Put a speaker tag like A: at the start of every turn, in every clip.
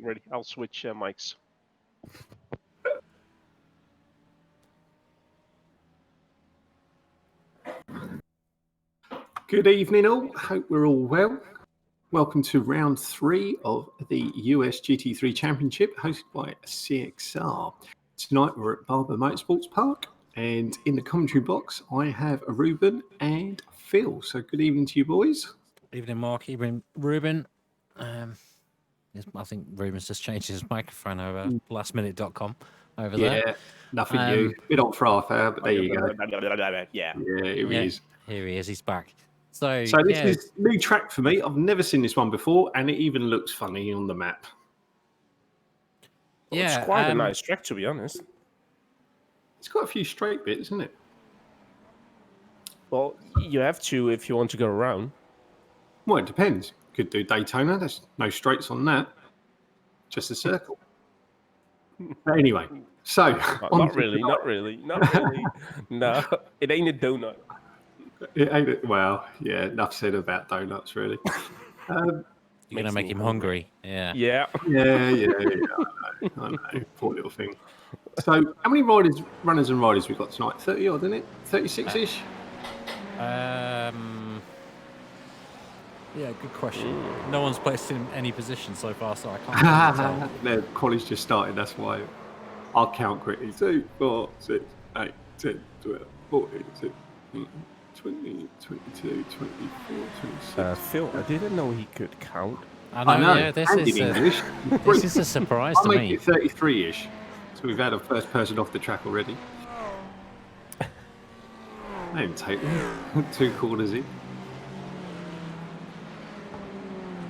A: Ready. I'll switch mics.
B: Good evening, all. Hope we're all well. Welcome to round 3 of the US GT3 Championship, hosted by CXR. Tonight we're at Barber Motorsports Park, and in the commentary box I have Ruben and Phil. So good evening to you, boys.
C: Evening, Mark. Evening, Ruben. I think Ruben's just changed his microphone over lastminute.com over there.
B: Yeah, nothing new. Bit on for half hour, but there you go.
A: Yeah.
B: Yeah, here he is.
C: Here he is. He's back. So
B: this is new track for me. I've never seen this one before, and it even looks funny on the map.
A: Well, it's quite a nice track, to be honest.
B: It's got a few straight bits, isn't it?
A: Well, you have to if you want to go around.
B: Well, it depends. Could do Daytona. There's no straights on that. Just a circle. But anyway, so...
A: Not really. No, it ain't a donut.
B: It ain't. Well, yeah, enough said about donuts, really.
C: You're going to make him hungry. Yeah.
A: Yeah.
B: I know. Poor little thing. So, how many runners and riders we got tonight? 30 odd, isn't it? 36-ish?
C: Yeah, good question. No one's placed in any position so far, so I can't really tell.
B: The quality's just started, that's why I'll count quickly. 2, 4, 6, 8, 10, 12, 14, 15, 20, 22, 24, 26.
A: Phil, I didn't know he could count.
C: I know. Yeah, this is a surprise to me.
B: I'll make it 33-ish. So we've had a first person off the track already. I didn't take 2 quarters in.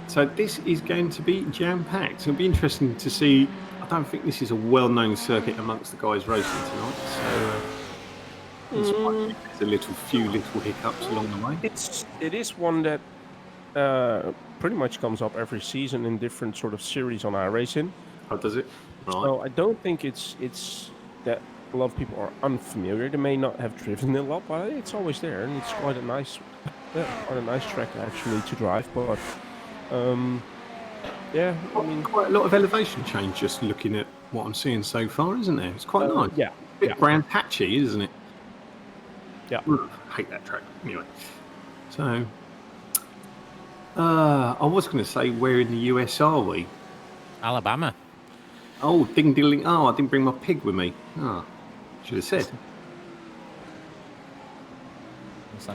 B: So this is going to be jam-packed. So it'll be interesting to see. I don't think this is a well-known circuit amongst the guys racing tonight. So there's few little hiccups along the way.
A: It is one that pretty much comes up every season in different sort of series on iRacing.
B: How does it? Right.
A: So I don't think it's that a lot of people are unfamiliar. They may not have driven it a lot, but it's always there, and it's quite a nice track actually to drive. But
B: quite a lot of elevation change just looking at what I'm seeing so far, isn't there? It's quite nice.
A: Yeah.
B: Bit brown patchy, isn't it?
A: Yeah.
B: I hate that track. Anyway. So I was going to say, where in the US are we?
C: Alabama.
B: Oh, ding. Oh, I didn't bring my pig with me. Oh, should have said.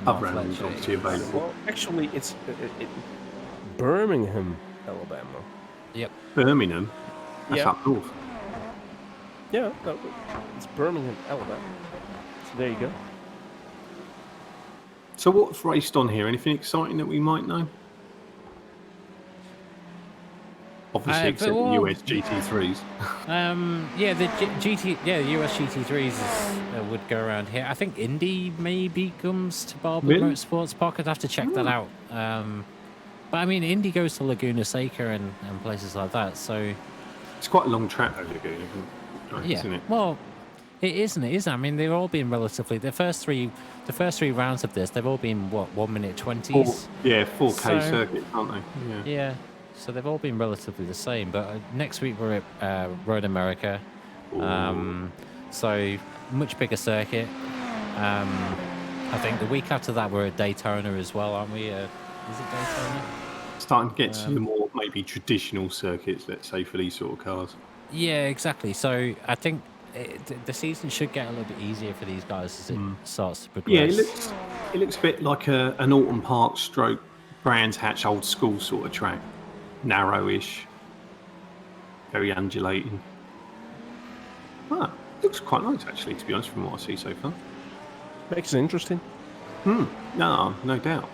B: Other animals obviously available.
A: Well, actually, it's Birmingham, Alabama.
C: Yep.
B: Birmingham? That's up north.
A: Yeah, it's Birmingham, Alabama. So there you go.
B: So what's raced on here? Anything exciting that we might know? Obviously, except the US GT3s.
C: The US GT3s would go around here. I think Indy maybe comes to Barber Motorsports Park. I'd have to check that out. But I mean, Indy goes to Laguna Seca and places like that. So
B: it's quite a long track, though, Laguna, isn't it?
C: Well, it isn't. It is. I mean, they've all been relatively. The first three rounds of this, they've all been 1 minute 20s.
B: 4K circuits, aren't they?
C: Yeah. So they've all been relatively the same. But next week we're at Road America. So much bigger circuit. I think the week after that we're at Daytona as well, aren't we? Is it Daytona?
B: Starting to get to the more maybe traditional circuits, let's say, for these sort of cars.
C: Yeah, exactly. So I think the season should get a little bit easier for these guys as it starts to progress.
B: Yeah, it looks a bit like an Alton Park stroke Brands Hatch old school sort of track. Narrowish, very undulating. Looks quite nice actually, to be honest, from what I see so far.
A: Makes it interesting.
B: No doubt.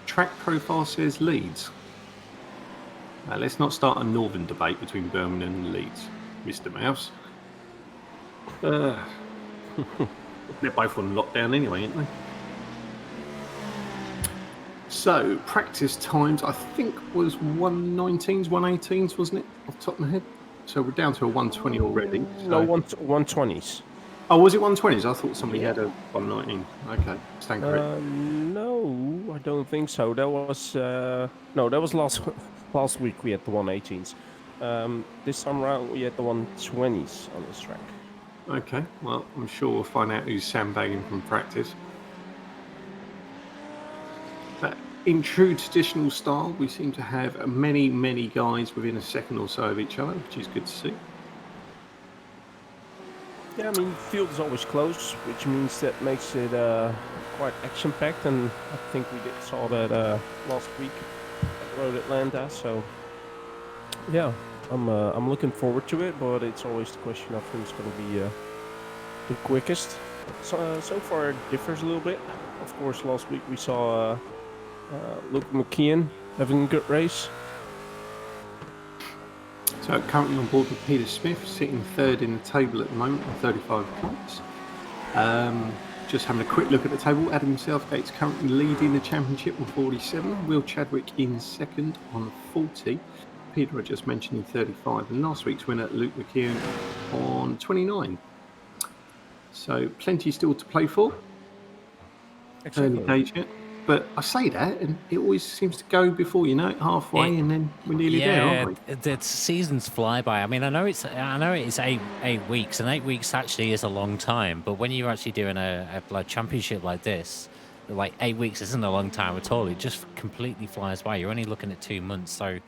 B: Track profile says Leeds. Now, let's not start a northern debate between Birmingham and Leeds, Mr. Mouse. They're both on lockdown anyway, aren't they? So, practice times, I think, was 119s, 118s, wasn't it? Off the top of my head. So, we're down to a 120 already.
A: No, 120s.
B: Oh, was it 120s? I thought somebody had a 119. Okay, stand correct.
A: No, I don't think so. That was... no, that was last Last week we had the 118s. This time around we had the 120s on this track.
B: Okay, well, I'm sure we'll find out who's sandbagging from practice. But in true traditional style, we seem to have many guys within a second or so of each other, which is good to see.
A: Yeah, I mean, the field is always close, which means that makes it quite action-packed, and I think we saw that last week at Road Atlanta. So, yeah, I'm looking forward to it, but it's always the question of who's going to be the quickest. So far, it differs a little bit. Of course, last week we saw Luke McKeon having a good race.
B: So currently on board with Peter Smith, sitting third in the table at the moment with 35 points. Just having a quick look at the table, Adam Southgate's currently leading the championship with 47, Will Chadwick in second on 40, Peter I just mentioned in 35, and last week's winner Luke McKeon on 29. So plenty still to play for.
A: Exactly.
B: Early days yet. But I say that, and it always seems to go before you know it, halfway, and then we're nearly there, aren't we?
C: The seasons fly by. I mean, I know it's 8 weeks, and 8 weeks actually is a long time. But when you're actually doing a championship like this, like 8 weeks isn't a long time at all. It just completely flies by. You're only looking at 2 months. So,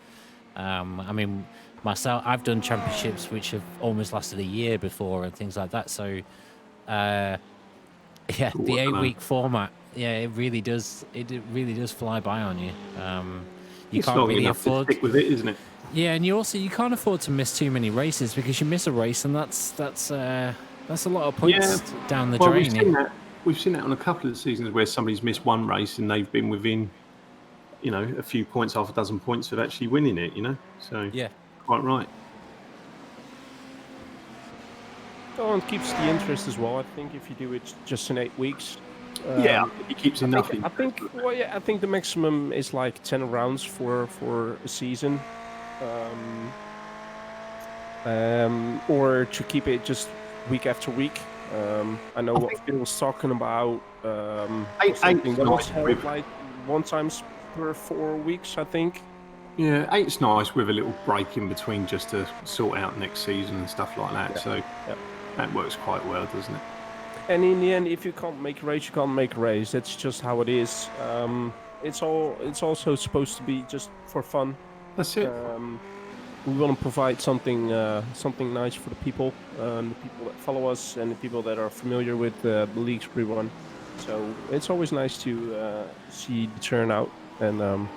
C: I mean, myself, I've done championships which have almost lasted a year before and things like that. So, yeah, the 8-week format. Yeah, it really does. It really does fly by on you. You
B: it's
C: can't really
B: afford to stick with it, isn't it?
C: Yeah, and you can't afford to miss too many races because you miss a race, and that's a lot of points down the drain.
B: We've seen that on a couple of the seasons where somebody's missed one race and they've been within, a few points, half a dozen points of actually winning it. So
C: yeah,
B: quite right.
A: Oh, and keeps the interest as well. I think if you do it just in 8 weeks.
B: It keeps enough.
A: I think the maximum is like 10 rounds for a season, or to keep it just week after week. I know what Phil was talking about. Something that was held like one times per 4 weeks, I think.
B: Yeah, 8's nice with a little break in between just to sort out next season and stuff like that.
A: Yeah.
B: So that works quite well, doesn't it?
A: And in the end, if you can't make a race, you can't make a race. That's just how it is. It's also supposed to be just for fun.
B: That's it.
A: We want to provide something nice for the people that follow us and the people that are familiar with the leagues we run. So it's always nice to see the turnout. And I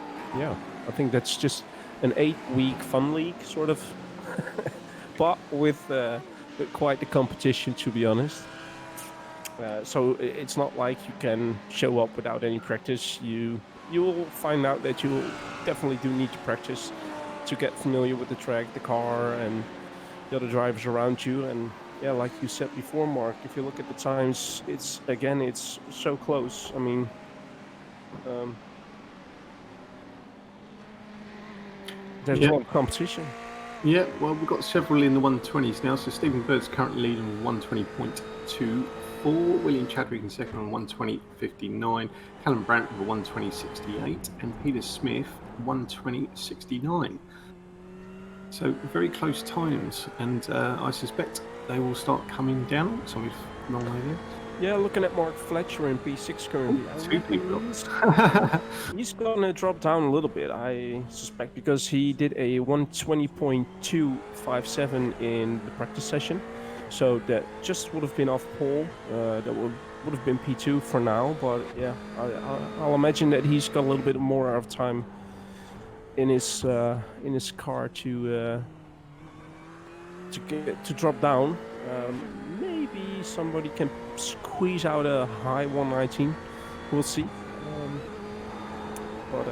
A: think that's just an 8-week fun league, sort of, but with quite the competition, to be honest. So it's not like you can show up without any practice. You will find out that you definitely do need to practice to get familiar with the track, the car, and the other drivers around you. And yeah, like you said before, Mark, if you look at the times, it's so close. I mean, there's a lot of competition.
B: Yeah, well, we've got several in the 120s now. So Stephen Bird's currently leading 120.24. William Chadwick in second on 120.59. Callum Brandt with a 120.68. And Peter Smith, 120.69. So very close times. And I suspect they will start coming down. So we've long way there.
A: Yeah, looking at Mark Fletcher in P6 currently. He's going to drop down a little bit, I suspect, because he did a 120.257 in the practice session. So that just would have been off pole. That would have been P2 for now. But yeah, I'll imagine that he's got a little bit more of time in his car to drop down. Maybe somebody can squeeze out a high 119. We'll see. But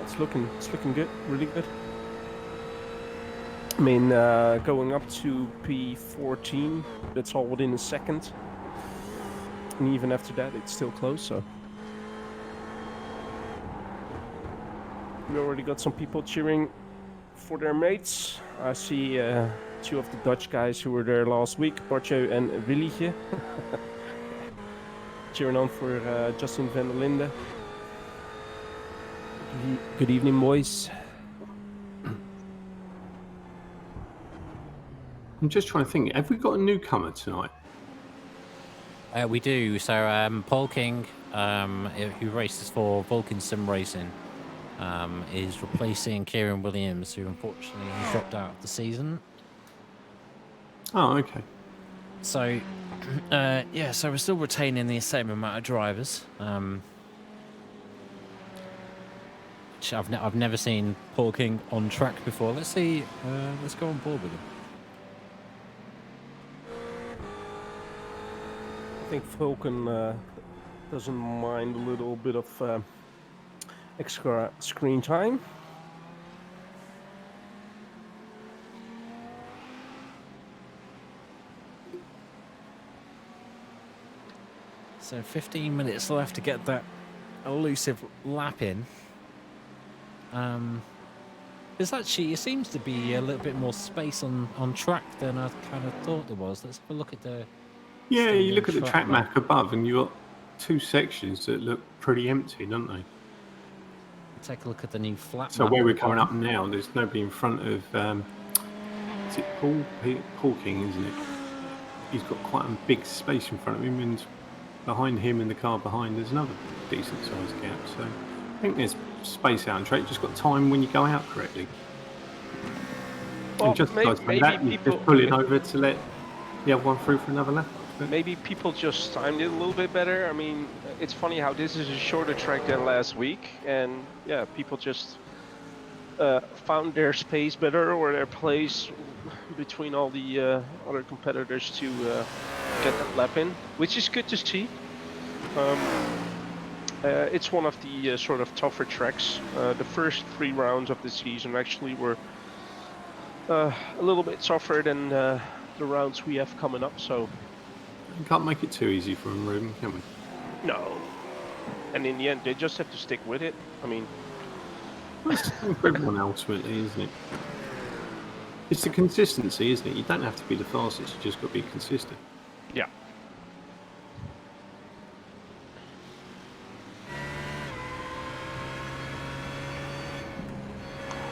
A: it's looking good, really good. I mean, going up to P14, that's all within a second. And even after that, it's still close, so. We already got some people cheering for their mates. I see two of the Dutch guys who were there last week, Bartje and Willietje. Cheering on for Justin van der Linde. Good evening, boys.
B: I'm just trying to think. Have we got a newcomer tonight?
C: We do. So Paul King, who races for Vulcan Sim Racing, is replacing Kieran Williams, who unfortunately has dropped out of the season.
B: Oh, okay.
C: So, yeah, so we're still retaining the same amount of drivers. Which I've never seen Paul King on track before. Let's see. Let's go on board with him.
A: I think Vulcan doesn't mind a little bit of extra screen time.
C: So 15 minutes left to get that elusive lap in. There's actually, it seems to be a little bit more space on track than I kind of thought there was. Let's have a look at the...
B: Yeah, you look at the
C: track
B: track map above and you've got two sections that look pretty empty, don't they?
C: Take a look at the new flat
B: So
C: map
B: where we're
C: at the
B: coming up
C: bottom.
B: now, there's nobody in front of... is it Paul King, isn't it? He's got quite a big space in front of him, and behind him and the car behind there's another decent sized gap. So I think there's space out on track. You've just got time when you go out correctly.
A: Well,
B: and just
A: maybe
B: that, you
A: people
B: just pull it over to let the other one through for another lap. But
A: maybe people just timed it a little bit better. I mean, it's funny how this is a shorter track than last week, and yeah, people just found their space better or their place between all the other competitors to get that lap in, which is good to see. It's one of the sort of tougher tracks. The first 3 rounds of the season actually were a little bit tougher than the rounds we have coming up, so
B: you can't make it too easy for them, Ruben, can we?
A: no. And in the end, they just have to stick with it. I mean,
B: It's for everyone ultimately, isn't it? It's the consistency, isn't it? You don't have to be the fastest, you just got to be consistent.
A: yeah.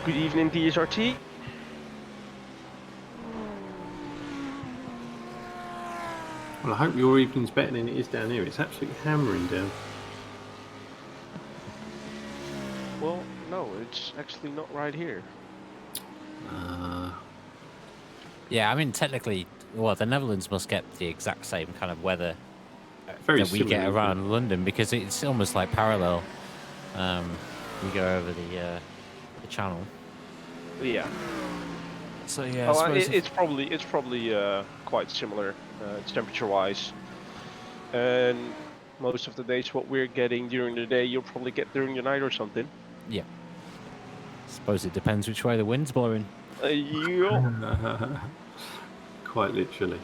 A: Good evening, DSRT.
B: Well, I hope your evening's better than it is down here. It's absolutely hammering down.
A: Well, no, it's actually not right here.
C: Yeah, I mean, technically, well, the Netherlands must get the exact same kind of weather
B: Very
C: that we get
B: similar, isn't
C: around London, because it's almost like parallel. We go over the channel.
A: Yeah.
C: So yeah,
A: Well, it's probably quite similar temperature-wise, and most of the days what we're getting during the day, you'll probably get during the night or something.
C: yeah. Suppose it depends which way the wind's blowing.
A: Yeah.
B: Quite literally.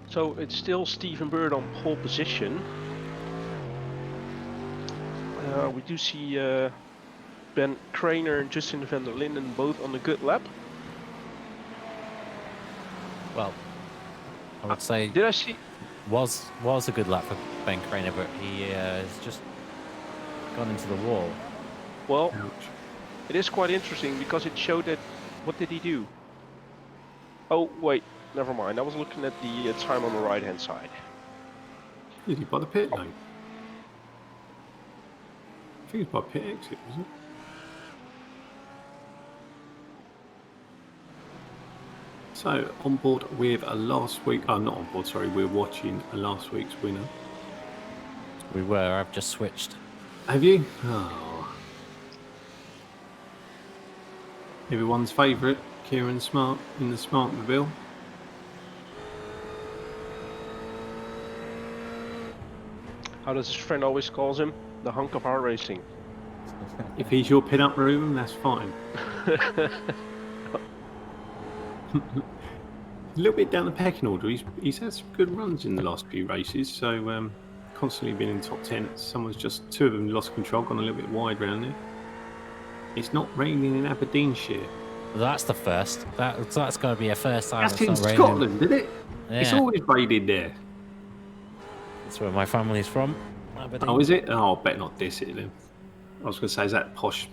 A: So it's still Stephen Bird on pole position. We do see Ben Craner and Justin van der Linden both on a good lap.
C: Well, I would say
A: Did I see?
C: was a good lap for Ben Craner, but he has just gone into the wall.
A: Well,
B: Ouch.
A: it is quite interesting because it showed that. What did he do? Oh wait, never mind. I was looking at the time on the right-hand side.
B: Is he by the pit lane? I think it's by pit exit, was it? So, on board with a last week... Oh, not on board, sorry. We're watching a last week's winner.
C: We were. I've just switched.
B: Have you? Oh. Everyone's favourite, Kieran Smart in the Smartmobile.
A: How does his friend always calls him? The hunk of our racing.
B: If he's your pin-up room, that's fine. A little bit down the pecking order. He's had some good runs in the last few races, so constantly been in top 10. Someone's just, 2 of them lost control, gone a little bit wide round there. It's not raining in Aberdeenshire.
C: That's the first. That's got to be a first time.
B: That's in
C: it's not raining.
B: Scotland, isn't it?
C: Yeah.
B: It's always raining there.
C: That's where my family's from. Aberdeen.
B: Oh, is it? Oh, I better not diss it then. I was going to say, is that posh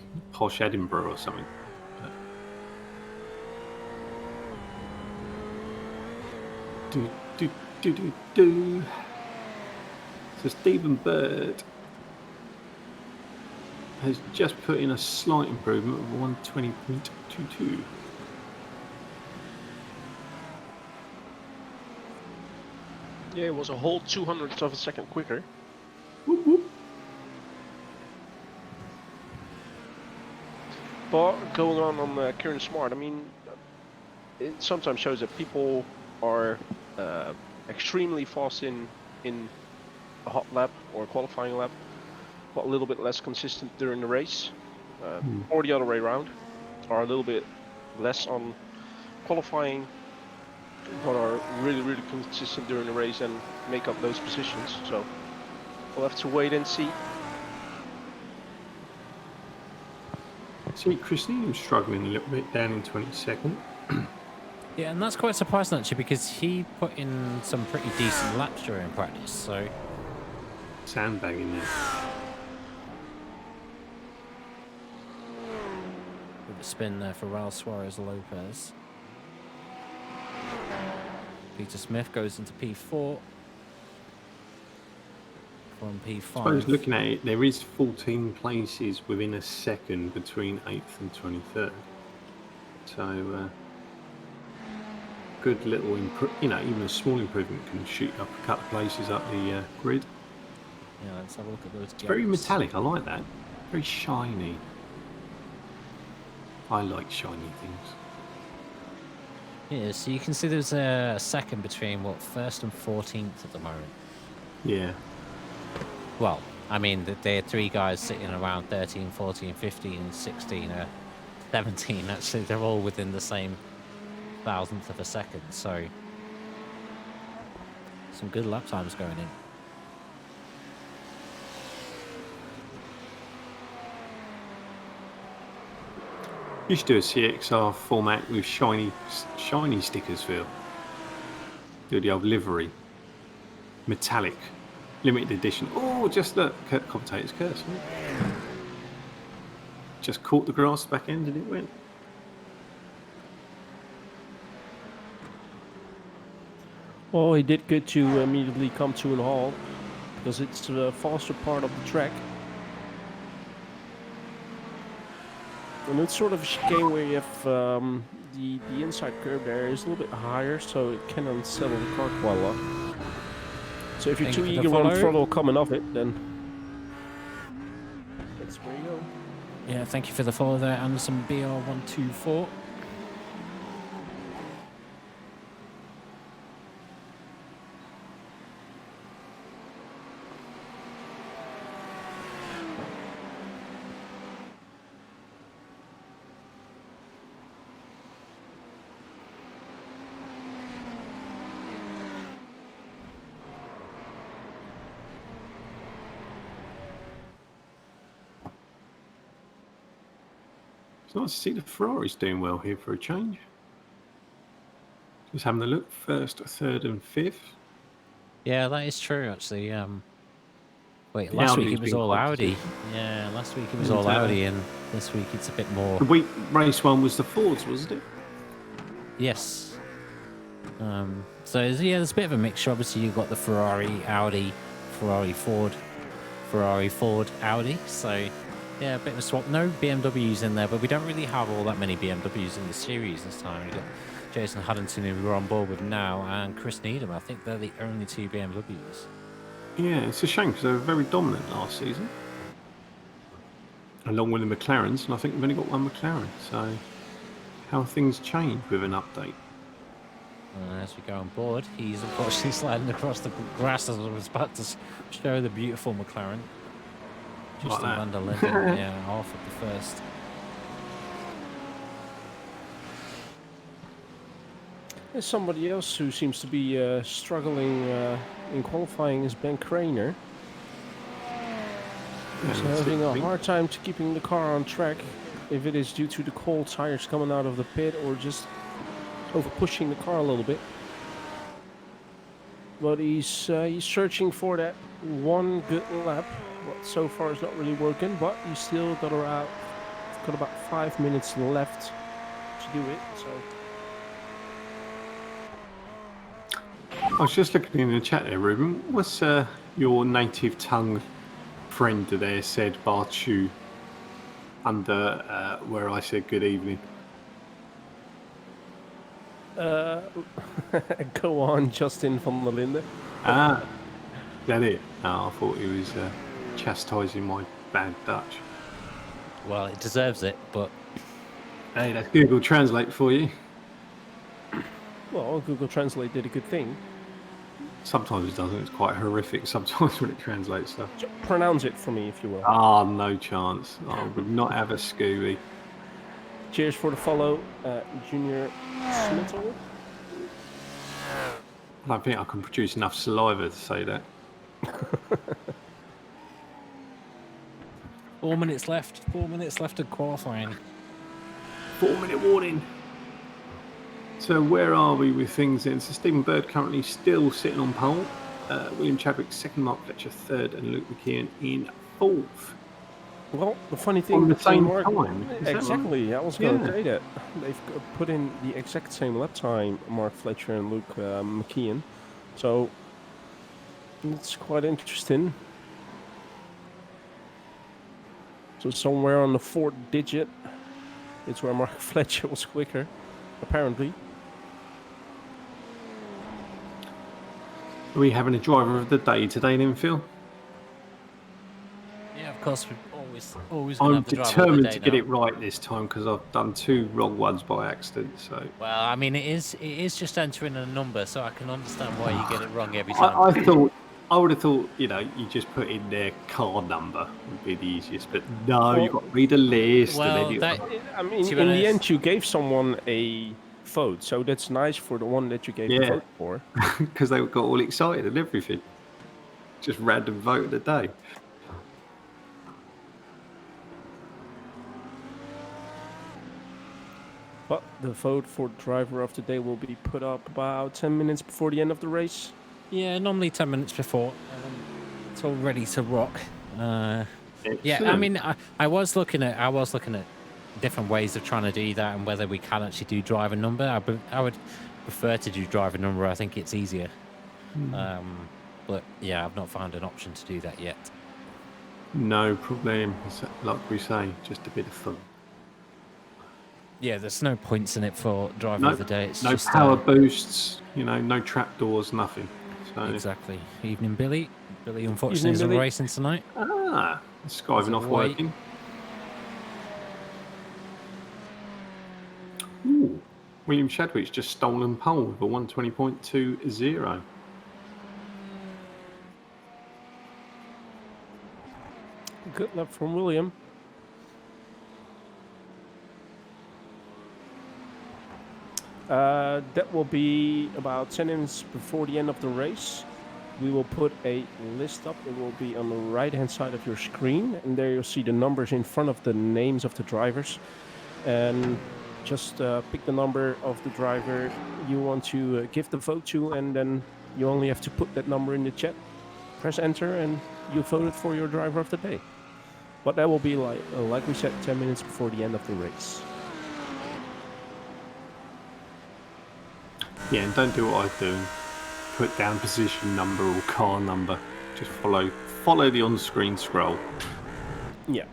B: Edinburgh or something? Do. So Stephen Bird has just put in a slight improvement of 120.22.
A: Yeah, it was a whole 200th of a second quicker.
B: Whoop, whoop.
A: But going on Kieran Smart, I mean, it sometimes shows that people are extremely fast in a hot lap or a qualifying lap, but a little bit less consistent during the race, or the other way around, are a little bit less on qualifying, but are really consistent during the race and make up those positions. So we'll have to wait and see.
B: See, Christine was struggling a little bit down in 22nd.
C: Yeah, and that's quite surprising actually, because he put in some pretty decent laps during practice. So
B: Sandbagging there.
C: with a spin there for Raul Suarez Lopez. Peter Smith goes into P4 from P5.
B: I suppose looking at it, there is 14 places within a second between 8th and 23rd. So, good little, even a small improvement can shoot up a couple of places up the grid.
C: Yeah, let's have a look at those.
B: It's very metallic. I like that. Very shiny. I like shiny things.
C: Yeah, so you can see there's a second between, what, 1st and 14th at the moment.
B: Yeah.
C: Well, I mean, there are three guys sitting around 13, 14, 15, 16, 17. Actually, they're all within the same thousandth of a second. So, some good lap times going in.
B: You should do a CXR format with shiny stickers, Phil. Do the old livery. Metallic. Limited edition. Oh, just look. Commentator's curse. Just caught the grass back end and it went.
A: Well, he did good to immediately come to an halt, because it's the faster part of the track. And it's sort of a chicane where you have the inside curve there is a little bit higher, so it can unsettle the car quite a lot. So if you're too eager on throttle coming off it, then that's where you go.
C: Yeah, thank you for the follow there, Anderson BR124.
B: It's nice to see the Ferraris doing well here for a change. Just having a look, 1st, 3rd and 5th.
C: Yeah, that is true, actually. Wait, last week it was all Audi. Yeah, last week it was all Audi, and this week it's a bit more...
B: The week race one was the Fords, wasn't it?
C: Yes. So, yeah, there's a bit of a mixture. Obviously, you've got the Ferrari, Audi, Ferrari, Ford, Audi. So... yeah, a bit of a swap. No BMWs in there, but we don't really have all that many BMWs in the series this time. We've got Jason Huddington, who we're on board with now, and Chris Needham. I think they're the only two BMWs.
B: Yeah, it's a shame because they were very dominant last season. Along with the McLarens, and I think we've only got one McLaren. So, how things change with an update.
C: As we go on board, he's unfortunately sliding across the grass as I was about to show the beautiful McLaren. Justin
B: Like
C: van der Linden, yeah, off at the first.
A: There's somebody else who seems to be struggling in qualifying is Ben Craner. He's having a hard time to keeping the car on track, if it is due to the cold tires coming out of the pit or just over pushing the car a little bit. But he's searching for that one good lap But so far it's not really working. But you still got about 5 minutes left to do it. So
B: I was just looking in the chat there, Ruben. What's your native tongue friend there said Barchu under where I said good evening?
A: go on, Justin van der Linde.
B: Ah, is that it? Oh, I thought he was chastising my bad Dutch.
C: Well, it deserves it, but
B: Hey, that's Google Translate for you.
A: Well, Google Translate did a good thing.
B: Sometimes it doesn't. It's quite horrific sometimes when it translates stuff.
A: Pronounce it for me, if you will.
B: Ah, no chance. I would not have a Scooby.
A: Cheers for the follow, Junior Smittle.
B: I don't think I can produce enough saliva to say that.
C: 4 minutes left. 4 minutes left of qualifying.
B: 4-minute warning. So where are we with things then? So Stephen Bird currently still sitting on pole. William Chadwick second, Mark Fletcher third, and Luke McKeon in fourth.
A: Well, the funny thing...
B: On the same
A: Mark,
B: time.
A: Exactly, I was going to say that. They've put in the exact same lap time, Mark Fletcher and Luke McKeon. So, it's quite interesting. So somewhere on the fourth digit, it's where Mark Fletcher was quicker, apparently.
B: Are we having a driver of the day today then, Phil?
C: Yeah, of course, we're always
B: I'm
C: going to have the driver of the
B: determined
C: day
B: to get
C: now.
B: it right this time because I've done 2 wrong ones by accident. So
C: Well, I mean, it is just entering a number, so I can understand why you get it wrong every time.
B: I would have thought, you just put in their car number would be the easiest, but no, you've got to read a list.
C: Well,
B: and then
A: I mean,
C: To
A: in
C: be
A: the
C: honest-
A: end, you gave someone a vote, so that's nice for the one that you gave a vote for.
B: because they got all excited and everything. Just random vote of the day.
A: But the vote for driver of the day will be put up about 10 minutes before the end of the race.
C: Yeah, normally 10 minutes before. It's all ready to rock. Yeah, I
B: Excellent.
C: mean, I was looking at different ways of trying to do that and whether we can actually do driver number. I would prefer to do driver number. I think it's easier. But yeah, I've not found an option to do that yet.
B: No problem. It's, like we say, just a bit of fun.
C: Yeah, there's no points in it for driver of the day. It's
B: no
C: just
B: power boosts, no trapdoors, nothing. So
C: exactly. Evening, Billy. Billy, unfortunately, isn't
A: Billy.
C: racing tonight.
B: it's skiving off
C: away.
B: working. Ooh, William Chadwick's just stolen pole with a 120.20.
A: Good luck from William. That will be about 10 minutes before the end of the race. We will put a list up. It will be on the right-hand side of your screen, and there you'll see the numbers in front of the names of the drivers. And just pick the number of the driver you want to give the vote to, and then you only have to put that number in the chat. Press enter, and you voted for your driver of the day. But that will be like we said, 10 minutes before the end of the race.
B: Yeah, and don't do what I do and put down position number or car number. Just follow the on-screen scroll.
A: Yeah.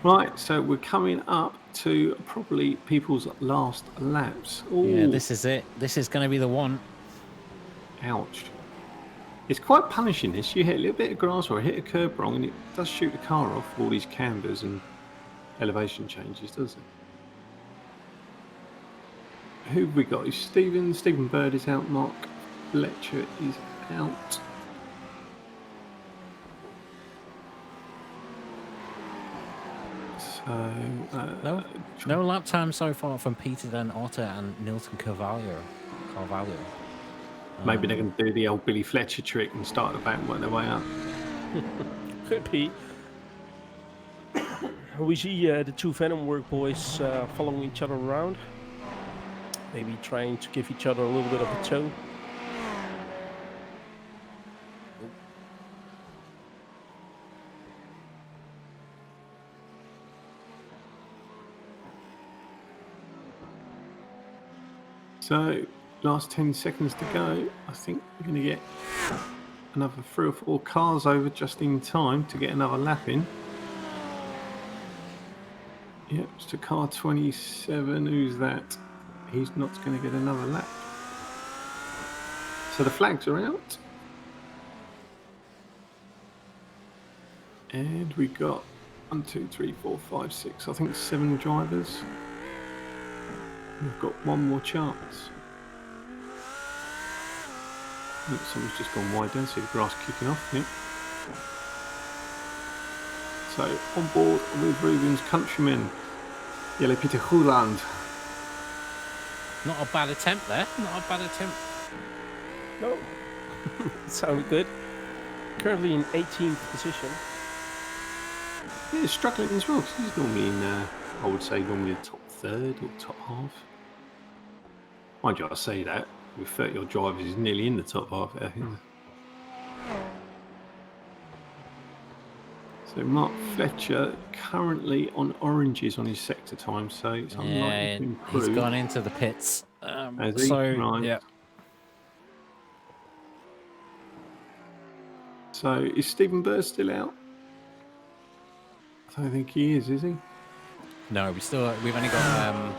B: Right, so we're coming up to probably people's last laps. Ooh,
C: Yeah, this is it. This is going to be the one.
B: ouch. It's quite punishing this. You hit a little bit of grass or hit a curb wrong and it does shoot the car off with all these cambers and elevation changes, doesn't it? Who have we got? Is Stephen Bird is out. Mark Fletcher is out. So
C: No lap time so far from Peter Dan Otter and Nilton Carvalho.
B: Maybe they're going to do the old Billy Fletcher trick and start at the back and work their way up.
A: Could be. We see the two Venom work boys following each other around. Maybe trying to give each other a little bit of a tow.
B: So, last 10 seconds to go. I think we're going to get another 3 or 4 cars over just in time to get another lap in. Yep, it's to car 27. Who's that? He's not going to get another lap. So the flags are out. And we got 1, 2, 3, 4, 5, 6. I think 7 drivers. We've got one more chance. Look, someone's just gone wide down, see the grass kicking off. Yep. So on board with Ruben's countrymen, Jelle Pieter Goeland.
C: Not a bad attempt there. Not a bad attempt.
A: No, sounded good. Currently in 18th position.
B: Yeah, he's struggling as well. He's normally in, I would say, normally the top third or top half. Mind you, I say that with 30-odd drivers, he's nearly in the top half there. So Mark Fletcher currently on oranges on his sector time, so it's unlikely to improve.
C: He's gone into the pits.
B: Has he?
C: So,
B: Right.
C: yeah.
B: So is Stephen Burr still out? I don't think he is he?
C: No, we've only got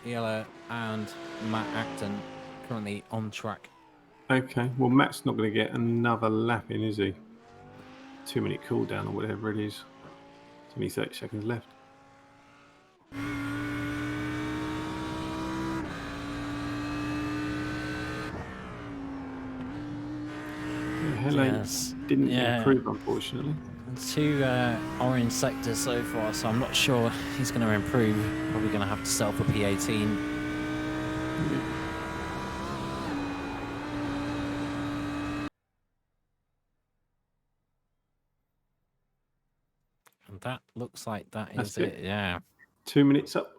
C: Ella and Matt Acton currently on track.
B: Okay, well Matt's not going to get another lap in, is he? 2-minute cooldown or whatever it is. It's only 30 seconds left. Helene didn't improve, unfortunately.
C: 2 orange sectors so far, so I'm not sure he's going to improve. Probably going to have to sell for P18. And that looks like that's it. Yeah.
B: 2 minutes up.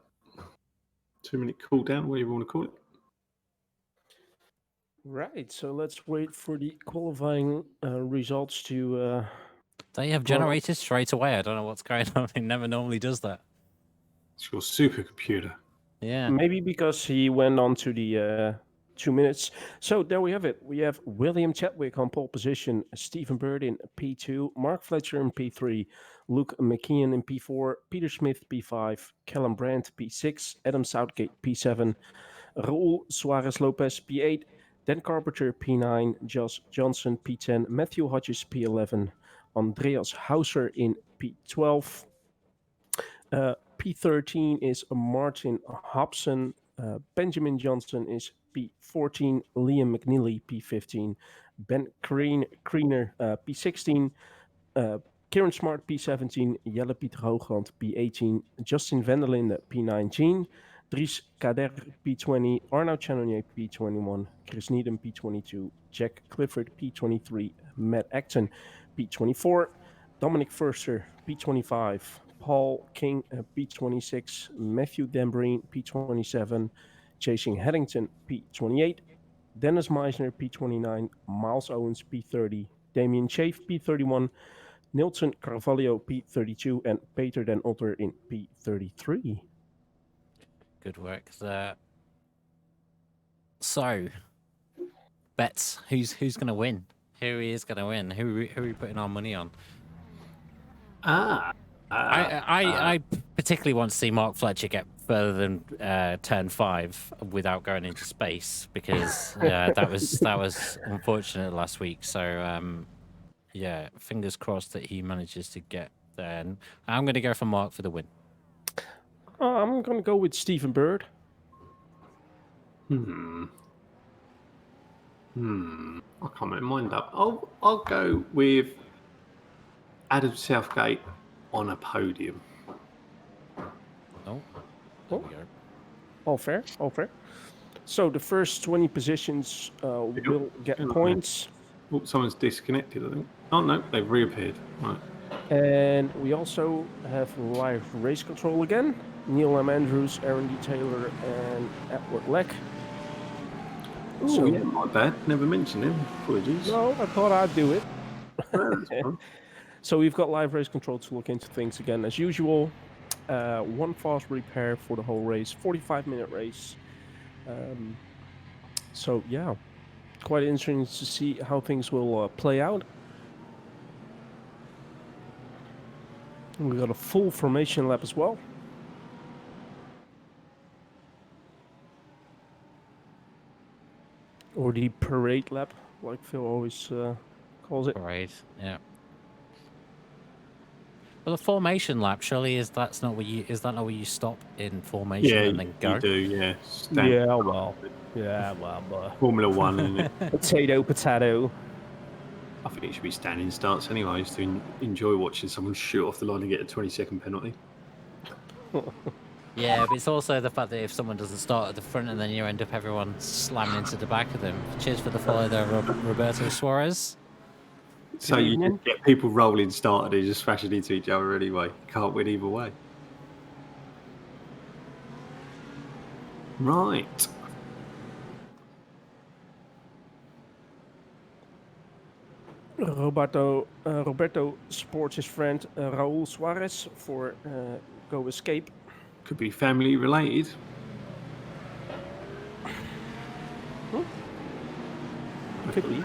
B: 2-minute cooldown, whatever you want to call it.
A: Right, so let's wait for the qualifying results to...
C: They have generated straight away. I don't know what's going on. It never normally does that.
B: It's your supercomputer.
C: Yeah.
A: Maybe because he went on to the 2 minutes. So there we have it. We have William Chadwick on pole position, Stephen Bird in P2, Mark Fletcher in P3, Luke McKeon in P4, Peter Smith P5, Callum Brandt P6, Adam Southgate P7, Raul Suarez Lopez P8, Dan Carpenter P9, Josh Johnson P10, Matthew Hodges P11, Andreas Hauser in P12. P13 is Martin Hobson. Benjamin Johnson is P14. Liam McNeely P15. Ben Kreener P16. Kieran Smart P17. Jelle Pieter Hoogland P18. Justin Vendelin P19. Dries Kader P20. Arnaud Channonier P21. Chris Needham P22. Jack Clifford P23. Matt Acton P24. Dominic Furster P25. Paul King P26. Matthew Dembreen P27. Chasing Headington P28. Dennis Meisner P29. Miles Owens P30. Damien Chafe P31. Nilton Carvalho P32. And Peter Den Otter in P33.
C: Good work there. So, bets. Who's going to win? Who is going to win? Who are we putting our money on? I particularly want to see Mark Fletcher get further than turn 5 without going into space, because that was unfortunate last week. So yeah, fingers crossed that he manages to get there. And I'm going to go for Mark for the win.
A: I'm going to go with Stephen Bird.
B: I can't make mind up. I'll go with Adam Southgate on a podium.
C: Oh, there we go.
A: All fair. So the first 20 positions will get points.
B: Oh, someone's disconnected, I think. Oh, no, they've reappeared. Right.
A: And we also have live race control again. Neil M. Andrews, Aaron D. Taylor, and Edward Leck.
B: Oh, yeah, my bad. Never mentioned him. Apologies.
A: No, I thought I'd do it.
B: That's fine.
A: So we've got live race control to look into things again as usual. One fast repair for the whole race, 45-minute race. So yeah, quite interesting to see how things will play out. We got a full formation lap as well. Or the parade lap, like Phil always calls it.
C: Parade, yeah. Well, the formation lap, surely is that not where you stop in formation
B: Yeah,
C: and then go?
B: you do. Yeah.
A: Yeah, well,
B: Formula One, isn't it?
A: potato.
B: I think it should be standing starts anyways to enjoy watching someone shoot off the line and get a 20-second penalty.
C: Yeah, but it's also the fact that if someone doesn't start at the front and then you end up everyone slamming into the back of them. Cheers for the follow there, Roberto Suarez.
B: So you just get people rolling started, they just smashing into each other anyway. You can't win either way. Right.
A: Roberto supports his friend Raul Suarez for Go Escape.
B: Could be family related.
A: Could be.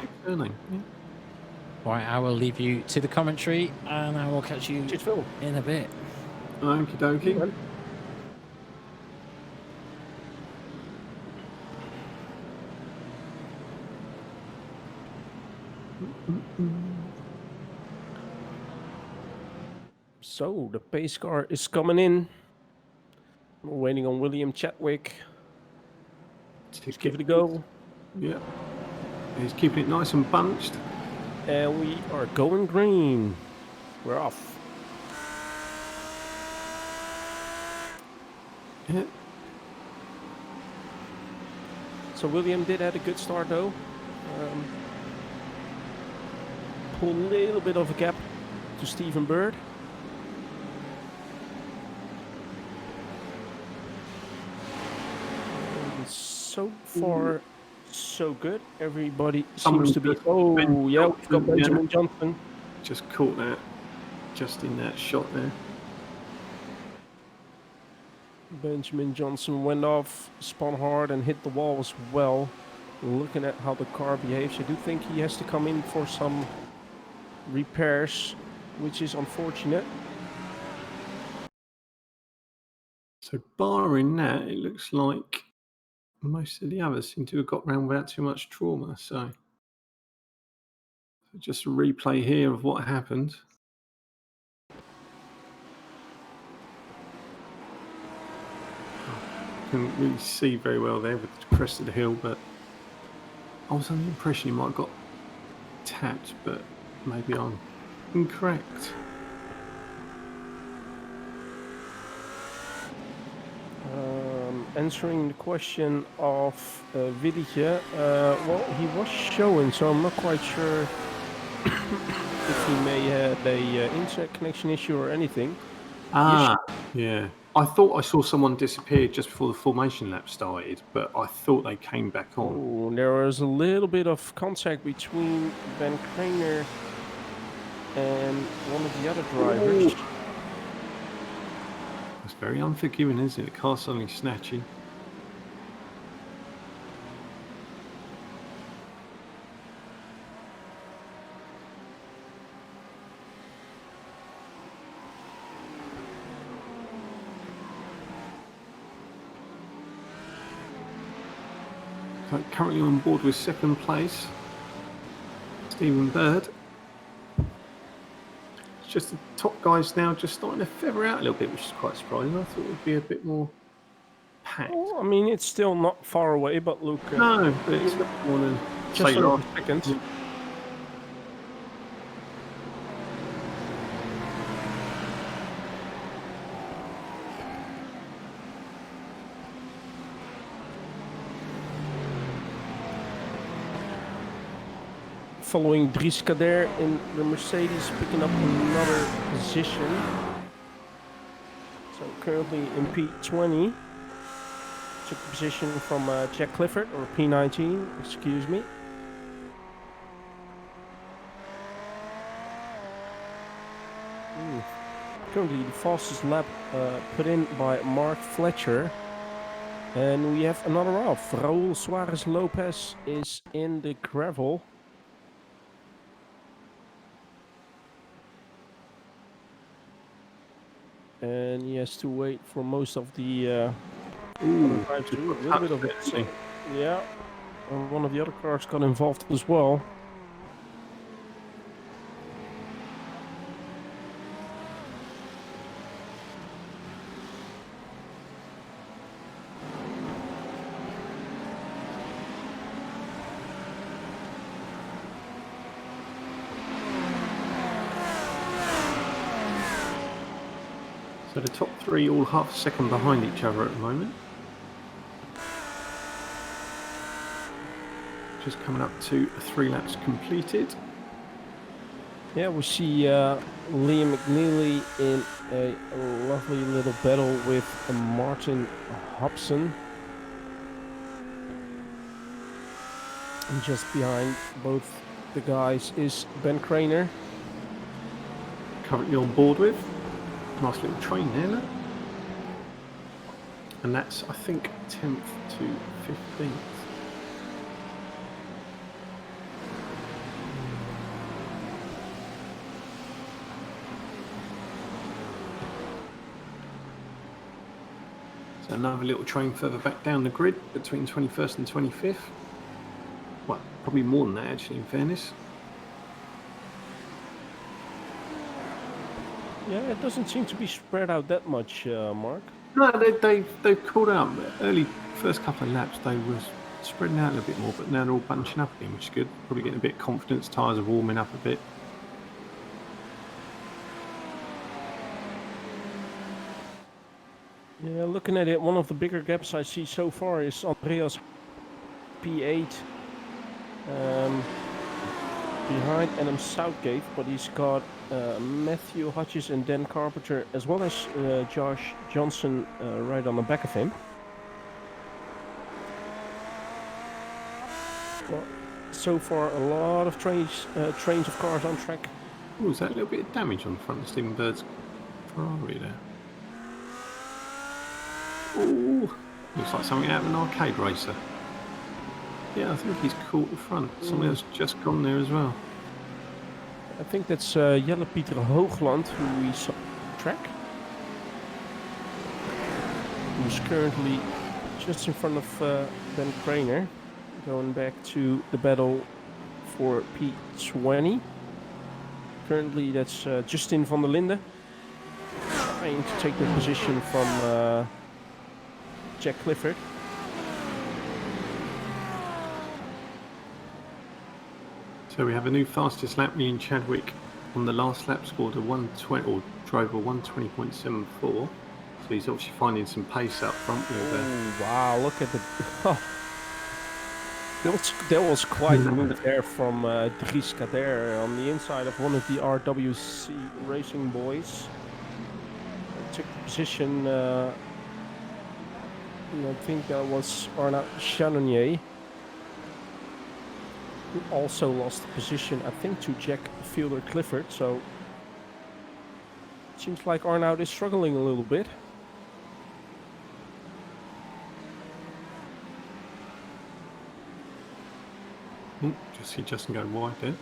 C: Right, I will leave you to the commentary and I will catch you in a bit.
B: Okie dokie.
A: So the pace car is coming in. We're waiting on William Chadwick. Let's give it a go.
B: Yeah. He's keeping it nice and bunched.
A: And we are going green. We're off.
B: Yeah.
A: So William did have a good start though. Pulled a little bit of a gap to Stephen Bird. And so far, so good. Everybody seems to be. Oh, yeah, we've got Benjamin Johnson.
B: Just caught that, just in that shot there.
A: Benjamin Johnson went off, spun hard, and hit the wall as well. Looking at how the car behaves, I do think he has to come in for some repairs, which is unfortunate.
B: So barring that, it looks like most of the others seem to have got round without too much trauma. So just a replay here of what happened. Couldn't really see very well there with the crest of the hill, but I was under the impression he might have got tapped, but maybe I'm incorrect.
A: Answering the question of Willetje, well, he was showing, so I'm not quite sure if he may have a internet connection issue or anything.
B: Yeah. I thought I saw someone disappear just before the formation lap started, but I thought they came back on.
A: Oh, there was a little bit of contact between Ben Kramer and one of the other drivers.
B: Ooh. It's very unforgiving, isn't it? The car suddenly snatching. Currently on board with second place, Stephen Bird. It's just the top guys now just starting to feather out a little bit, which is quite surprising. I thought it would be a bit more packed.
A: Well, I mean, it's still not far away, but look.
B: No, but it's not more than
A: just over a second.
B: Yeah.
A: Following Dries Kader in the Mercedes, picking up another position. So currently in P20. Took the position from Jack Clifford, or P19, excuse me. Currently the fastest lap put in by Mark Fletcher. And we have another off. Raul Suarez Lopez is in the gravel. And he has to wait for most of the other drives to do a little bit of it. Yeah, and one of the other cars got involved as well.
B: So the top three all half a second behind each other at the moment. Just coming up to 3 laps completed.
A: Yeah, we see Liam McNeely in a lovely little battle with Martin Hobson. And just behind both the guys is Ben Craner.
B: Currently on board with. Nice little train there, look. And that's, I think, 10th to 15th. So another little train further back down the grid between 21st and 25th. Well, probably more than that actually, in fairness.
A: Yeah, it doesn't seem to be spread out that much, Mark.
B: No, they've called out early first couple of laps. They was spreading out a little bit more, but now they're all bunching up again, which is good. Probably getting a bit of confidence. Tyres are warming up a bit.
A: Yeah, looking at it, one of the bigger gaps I see so far is Andreas P8 behind Adam Southgate, but he's got Matthew Hodges and Dan Carpenter, as well as Josh Johnson right on the back of him. Well, so far, a lot of trains of cars on track.
B: Oh, is that a little bit of damage on the front of Stephen Bird's Ferrari there? Oh, looks like something out of an arcade racer. Yeah, I think he's caught the front. Somebody else just gone there as well.
A: I think that's Jelle Pieter Hoogland, who we saw on track. Who's currently just in front of Ben Craner, going back to the battle for P20. Currently, that's Justin van der Linde, trying to take the position from Jack Clifford.
B: So we have a new fastest lap. Me and Chadwick on the last lap scored a 120 or drove a 120.74. So he's obviously finding some pace up front with
A: wow, look at the that was quite a move there from Dries Kader on the inside of one of the RWC racing boys. Took the position, I think that was Arnaud Channonier, who also lost the position, I think, to Jack Fielder Clifford. So it seems like Arnaud is struggling a little bit.
B: just see Justin go wide there.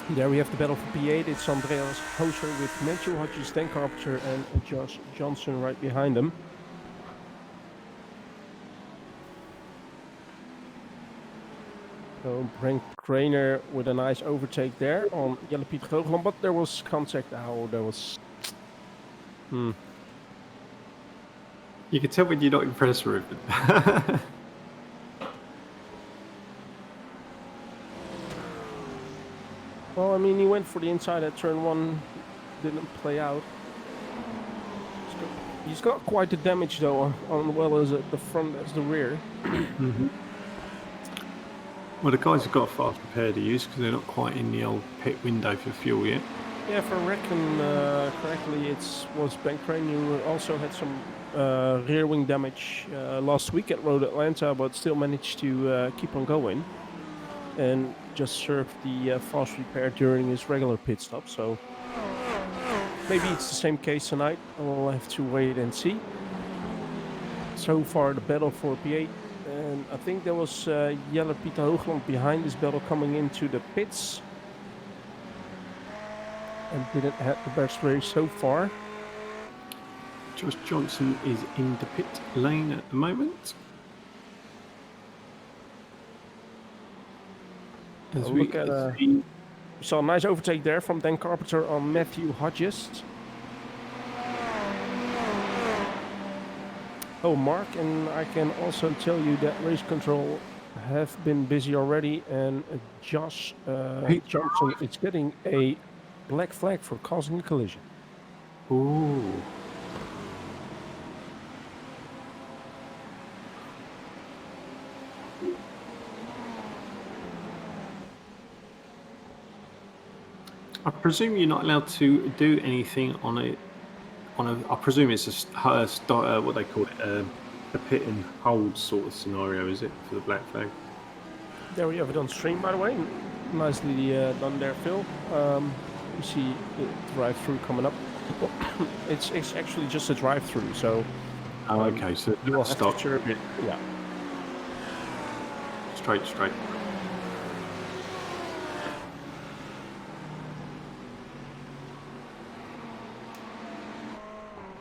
A: There we have the battle for P8. It's Andreas Hoser with Matthew Hodges, Dan Carpenter and Josh Johnson right behind them. So Brent Craner with a nice overtake there on Jelle Pieter Hoogland, but there was contact. Oh, there was...
B: You can tell when you're not impressed, Ruben.
A: Well, I mean, he went for the inside at turn 1, didn't play out. He's got quite the damage though, on well as at the front as the rear.
B: Well, the guys have got a fast repair to use because they're not quite in the old pit window for fuel yet.
A: Yeah, if I reckon correctly, it was Ben Crane who also had some rear wing damage last week at Road Atlanta, but still managed to keep on going and just served the fast repair during his regular pit stop. So maybe it's the same case tonight. We'll have to wait and see. So far, the battle for P8. And I think there was Jelle Pieter Hoogland behind this battle coming into the pits. And didn't have the best race so far.
B: Josh Johnson is in the pit lane at the moment. As we
A: Look at we saw a nice overtake there from Dan Carpenter on Matthew Hodges. Oh, Mark, and I can also tell you that race control have been busy already, and Josh Johnson is getting a black flag for causing a collision.
B: Ooh. I presume you're not allowed to do anything on a. I presume it's what they call it, a pit and hold sort of scenario, is it, for the black flag?
A: There we have it on stream, by the way. Nicely done there, Phil. You see the drive-through coming up. It's actually just a drive-through, so.
B: Okay, so
A: you will have
B: stop.
A: to chirp it. Yeah.
B: Straight.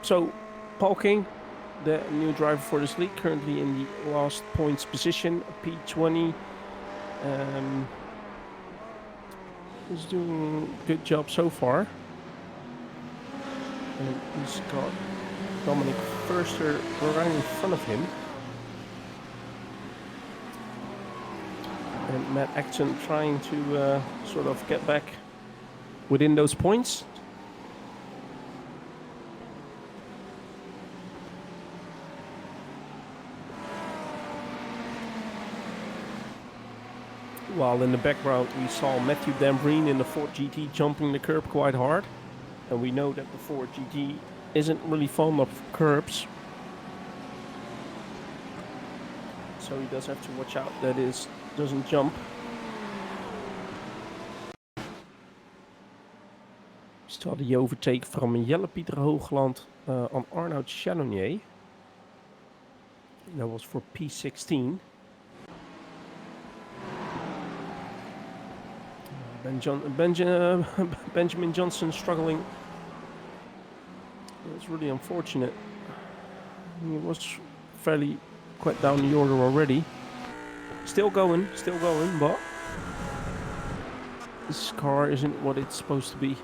A: So, Paul King, the new driver for this league, currently in the last points position, P20. He's doing a good job so far. And he's got Dominic Förster right in front of him. And Matt Acton trying to sort of get back within those points. While in the background we saw Matthew Dambreen in the Ford GT jumping the curb quite hard. And we know that the Ford GT isn't really fond of curbs. So he does have to watch out that it doesn't jump. Still the overtake from Jelle Pieter Hoogland on Arnoud Chalonnier. That was for P16. Benjamin Johnson struggling. It's really unfortunate. He was fairly quite down the order already. Still going, but this car isn't what it's supposed to be.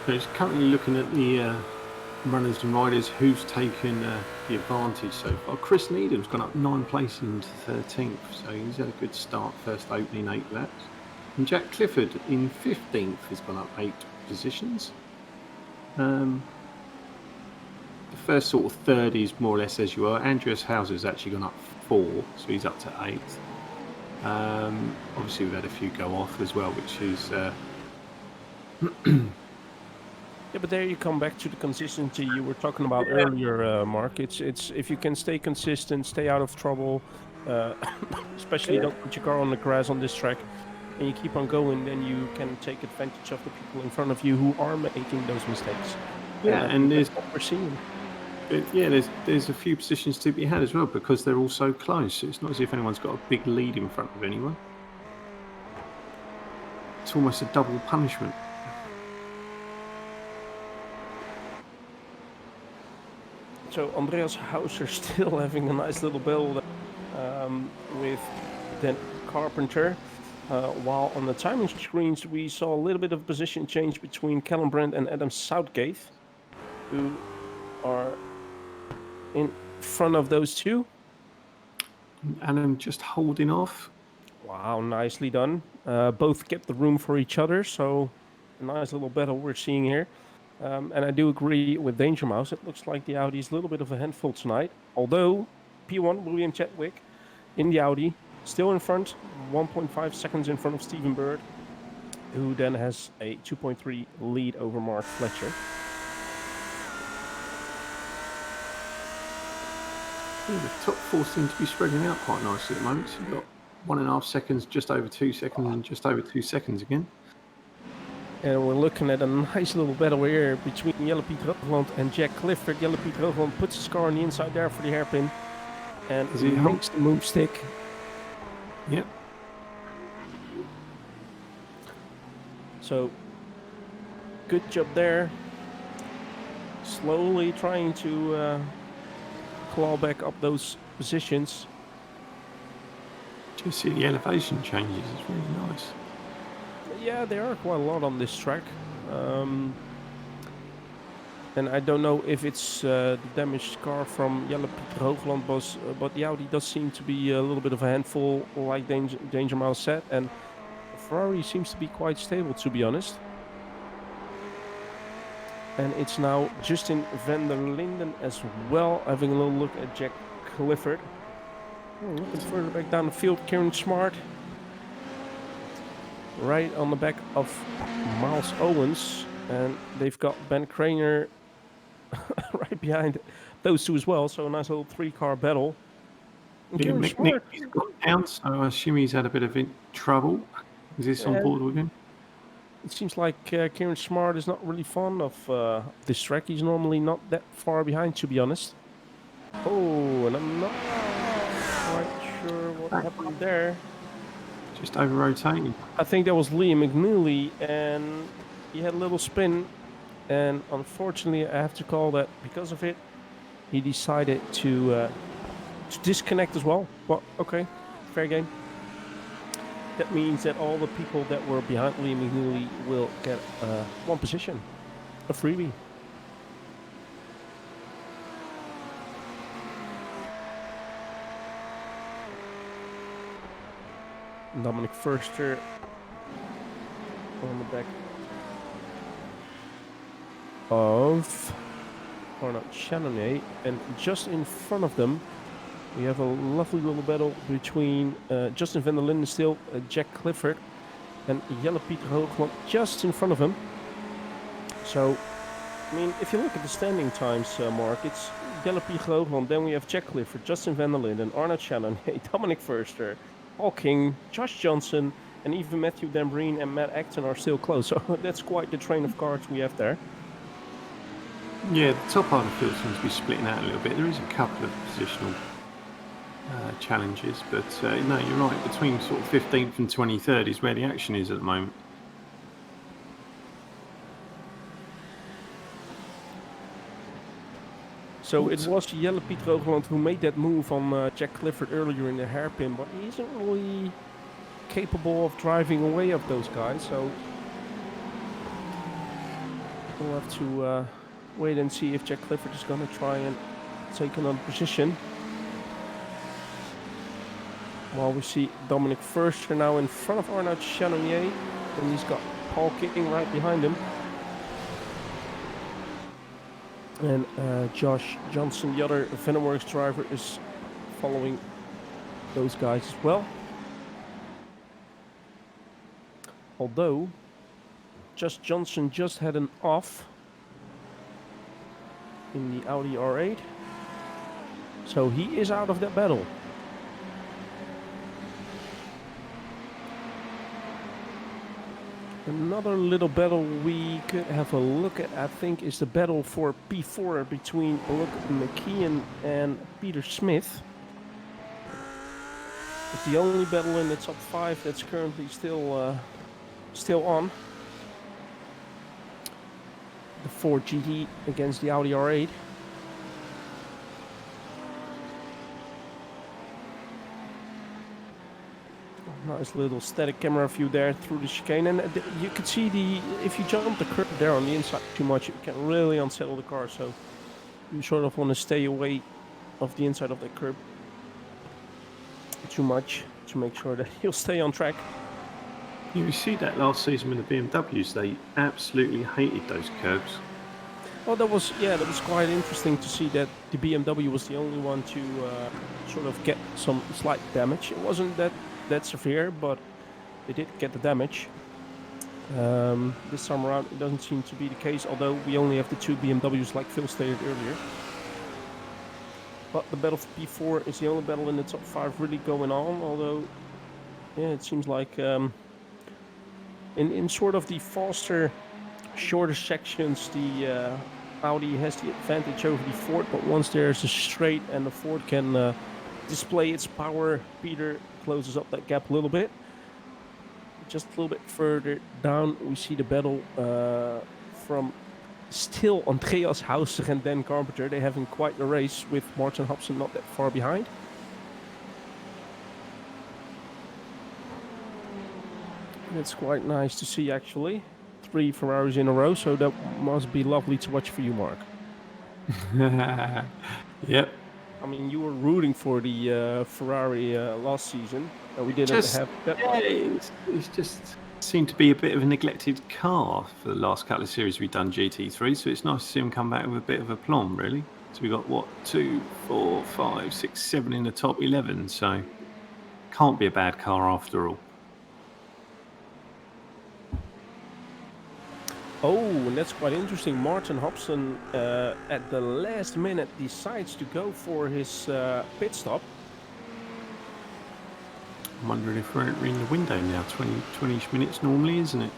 B: So it's currently looking at the runners and riders who's taken the advantage so far. Chris Needham's gone up 9 places into 13th, so he's had a good start, first opening 8 laps. And Jack Clifford in 15th has gone up 8 positions. The first sort of third is more or less as you are. Andreas Hauser's actually gone up 4, so he's up to 8th. Obviously we've had a few go off as well, which is
A: Yeah, but there you come back to the consistency you were talking about earlier, Mark. It's if you can stay consistent, stay out of trouble, especially don't put your car on the grass on this track, and you keep on going, then you can take advantage of the people in front of you who are making those mistakes.
B: Yeah, and there's
A: what we're seeing.
B: There's a few positions to be had as well because they're all so close. It's not as if anyone's got a big lead in front of anyone. It's almost a double punishment.
A: So Andreas Hauser still having a nice little battle with Dan Carpenter. While on the timing screens we saw a little bit of position change between Callum Brandt and Adam Southgate, who are in front of those two.
B: Adam just holding off.
A: Wow, nicely done. Both kept the room for each other, so a nice little battle we're seeing here. And I do agree with Danger Mouse. It looks like the Audi is a little bit of a handful tonight. Although P1, William Chadwick, in the Audi, still in front, 1.5 seconds in front of Stephen Bird, who then has a 2.3 lead over Mark Fletcher.
B: The top 4 seem to be spreading out quite nicely at the moment. So you've got 1.5 seconds, just over 2 seconds, and just over 2 seconds again.
A: And we're looking at a nice little battle here between Jelle-Piet Hoogland and Jack Clifford. Jelle-Piet Hoogland puts his car on the inside there for the hairpin. And
B: Does he
A: makes the move stick.
B: Yep.
A: So, good job there. Slowly trying to claw back up those positions.
B: Just see the elevation changes. It's really nice.
A: Yeah, there are quite a lot on this track. And I don't know if it's the damaged car from Jelle-Piet Hoogland, but the Audi does seem to be a little bit of a handful, like Danger Mouse said. And Ferrari seems to be quite stable, to be honest. And it's now Justin van der Linden as well, having a little look at Jack Clifford. Looking further back down the field, Kieran Smart. Right on the back of Miles Owens. And they've got Ben Craner right behind those two as well. So a nice little 3-car battle.
B: Yeah, Nick, he's gone down, so I assume he's had a bit of trouble. Is this on board with him?
A: It seems like Kieran Smart is not really fond of this track. He's normally not that far behind, to be honest. Oh, and I'm not quite sure what happened there.
B: Just over rotating.
A: I think that was Liam McNeely, and he had a little spin. And unfortunately, I have to call that because of it, he decided to disconnect as well. But okay, fair game. That means that all the people that were behind Liam McNeely will get one position, a freebie. Dominic Forster on the back of Arnaud Channonnet, and just in front of them we have a lovely little battle between Justin van der Linden still, Jack Clifford, and Jelle-Piet Hoogland just in front of him. So, I mean, if you look at the standing times, Mark, it's Jelle-Piet Hoogland, then we have Jack Clifford, Justin van der Linden, Arnaud Channonnet, Dominic Forster, Paul King, Josh Johnson, and even Matthew Dambreen and Matt Acton are still close. So that's quite the train of cars we have there.
B: Yeah, the top part of the field seems to be splitting out a little bit. There is a couple of positional challenges, but no, you're right. Between sort of 15th and 23rd is where the action is at the moment.
A: So it was Jelle-Piet Hoogland who made that move on Jack Clifford earlier in the hairpin, but he isn't really capable of driving away of those guys. So we'll have to wait and see if Jack Clifford is going to try and take another position. While we see Dominic Forster now in front of Arnaud Channonnet, and he's got Paul King right behind him. And Josh Johnson, the other Venomworks driver, is following those guys as well. Although Josh Johnson just had an off in the Audi R8, so he is out of that battle. Another little battle we could have a look at, I think, is the battle for P4 between Luke McKeon and Peter Smith. It's the only battle in the top 5 that's currently still on. The Ford GT against the Audi R8. Nice little static camera view there through the chicane, and you can see if you jump the curb there on the inside too much, it can really unsettle the car. So you sort of want to stay away of the inside of the curb too much to make sure that you'll stay on track.
B: You see that last season with the BMWs, they absolutely hated those curbs.
A: Well, that was quite interesting to see that the BMW was the only one to sort of get some slight damage. It wasn't that severe, but they did get the damage. This time around it doesn't seem to be the case, although we only have the 2 BMWs like Phil stated earlier. But the battle for P4 is the only battle in the top 5 really going on, although Yeah, it seems like in sort of the faster, shorter sections, the Audi has the advantage over the Ford. But once there's a straight and the Ford can display its power, Peter closes up that gap a little bit. Just a little bit further down, we see the battle from still Andreas Hauser and Dan Carpenter. They're having quite a race with Martin Hobson not that far behind. It's quite nice to see, actually. 3 Ferraris in a row, so that must be lovely to watch for you, Mark.
B: Yep.
A: I mean, you were rooting for the Ferrari last season, and we didn't have that.
B: Yeah, it's just seemed to be a bit of a neglected car for the last couple of series we've done GT3, so it's nice to see him come back with a bit of aplomb, really. So we got, what, 2, 4, 5, 6, 7 in the top 11, so can't be a bad car after all.
A: Oh, and that's quite interesting. Martin Hobson at the last minute decides to go for his pit stop.
B: I'm wondering if we're in the window now. 20-ish minutes normally, isn't it?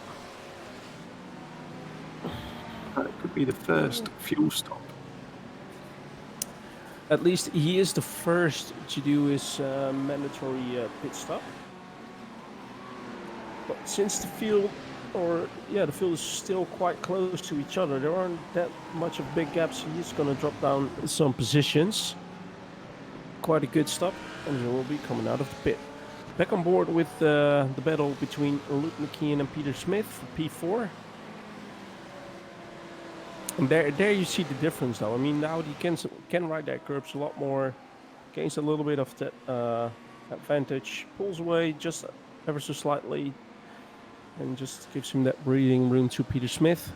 B: That could be the first fuel stop.
A: At least he is the first to do his mandatory pit stop. But since the field is still quite close to each other, there aren't that much of big gaps. He is going to drop down some positions. Quite a good stop, and he will be coming out of the pit. Back on board with the battle between Luke McKeon and Peter Smith for P4. And there you see the difference, though. I mean, now he can ride that curbs a lot more, gains a little bit of that advantage, pulls away just ever so slightly, and just gives him that breathing room to Peter Smith.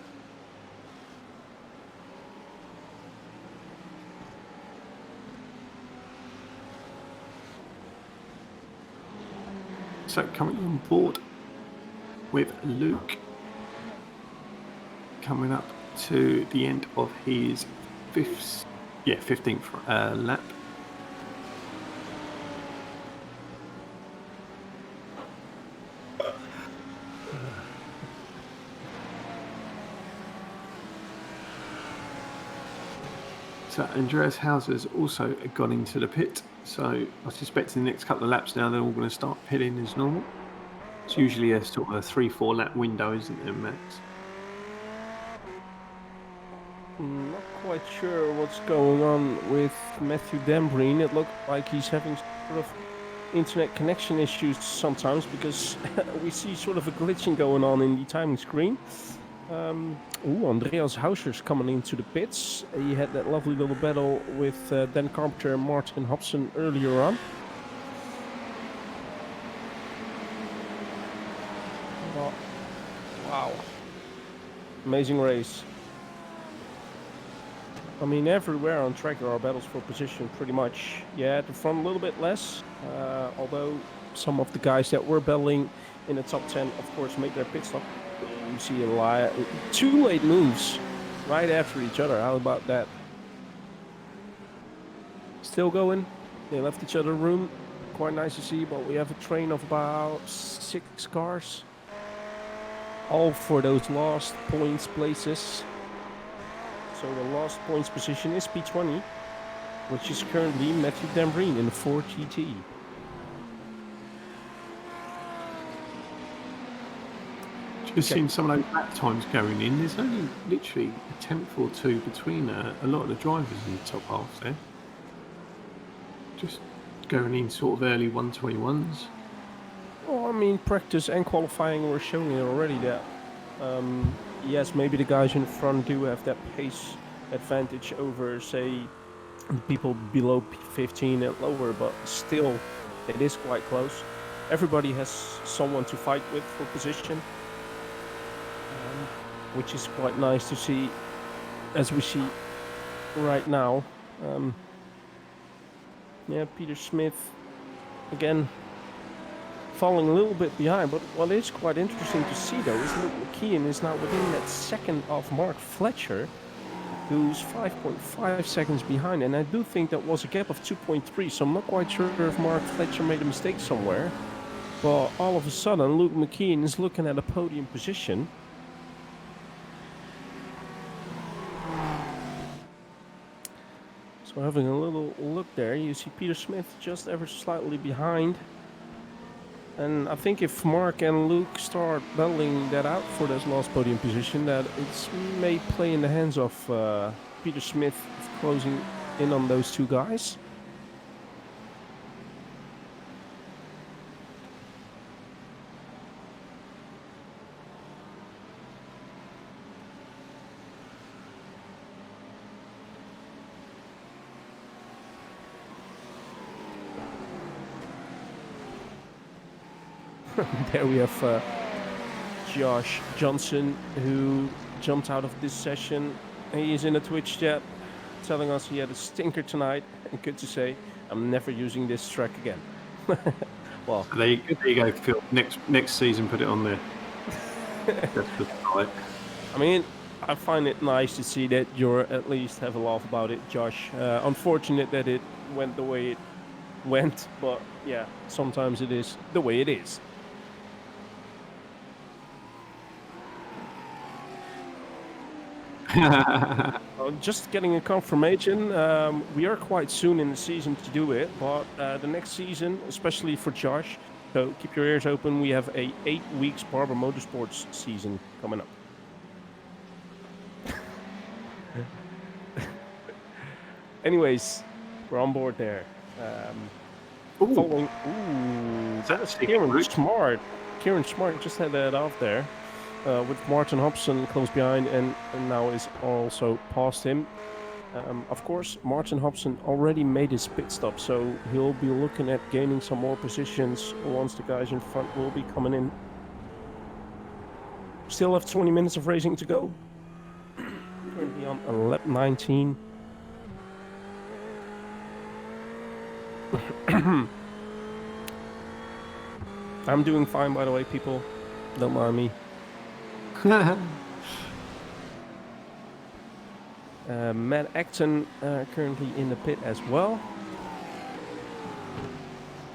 B: So coming on board with Luke, coming up to the end of his 15th lap. So Andreas Hauser's also gone into the pit. So I suspect in the next couple of laps now they're all going to start pitting as normal. It's usually a sort of a 3-4 lap window, isn't there, Max?
A: Not quite sure what's going on with Matthew Dambreen. It looked like he's having sort of internet connection issues sometimes, because we see sort of a glitching going on in the timing screen. Andreas Hauser's coming into the pits. He had that lovely little battle with Dan Carpenter and Martin Hobson earlier on. Oh, wow. Amazing race. I mean, everywhere on track there are battles for position, pretty much. Yeah, at the front a little bit less, although some of the guys that were battling in the top 10, of course, made their pit stop. You see two late moves right after each other. How about that? Still going. They left each other room. Quite nice to see, but we have a train of about 6 cars. All for those last points places. So the last points position is P20, which is currently Matthew Dambreen in the Ford GT.
B: Just seen some of those lap times going in. There's only literally a tenth or two between a lot of the drivers in the top half there. Just going in sort of early 121s.
A: Well, I mean, practice and qualifying were showing it already that, yes, maybe the guys in front do have that pace advantage over, say, people below P15 and lower, but still, it is quite close. Everybody has someone to fight with for position, which is quite nice to see, as we see right now. Yeah, Peter Smith, again, falling a little bit behind, but what is quite interesting to see, though, is Luke McKeon is now within that second of Mark Fletcher, who's 5.5 seconds behind, and I do think that was a gap of 2.3, so I'm not quite sure if Mark Fletcher made a mistake somewhere. But all of a sudden, Luke McKean is looking at a podium position. So having a little look there, you see Peter Smith just ever slightly behind. And I think if Mark and Luke start battling that out for this last podium position, that it may play in the hands of Peter Smith closing in on those two guys. There we have Josh Johnson, who jumped out of this session. He is in a Twitch chat telling us he had a stinker tonight. And good to say, I'm never using this track again. Well,
B: there you go, Phil. Next season, put it on there. That's right.
A: I mean, I find it nice to see that you at least have a laugh about it, Josh. Unfortunate that it went the way it went, but yeah, sometimes it is the way it is. Just getting a confirmation. We are quite soon in the season to do it, but the next season, especially for Josh, so keep your ears open. We have a 8 weeks Barber Motorsports season coming up. Anyways, we're on board there. Following. Ooh, that's Kieran Smart. Kieran Smart just had that off there. With Martin Hobson close behind and now is also past him. Of course, Martin Hobson already made his pit stop, so he'll be looking at gaining some more positions once the guys in front will be coming in. Still have 20 minutes of racing to go. Currently on lap 19. I'm doing fine, by the way, people. Don't mind me. Matt Acton currently in the pit as well.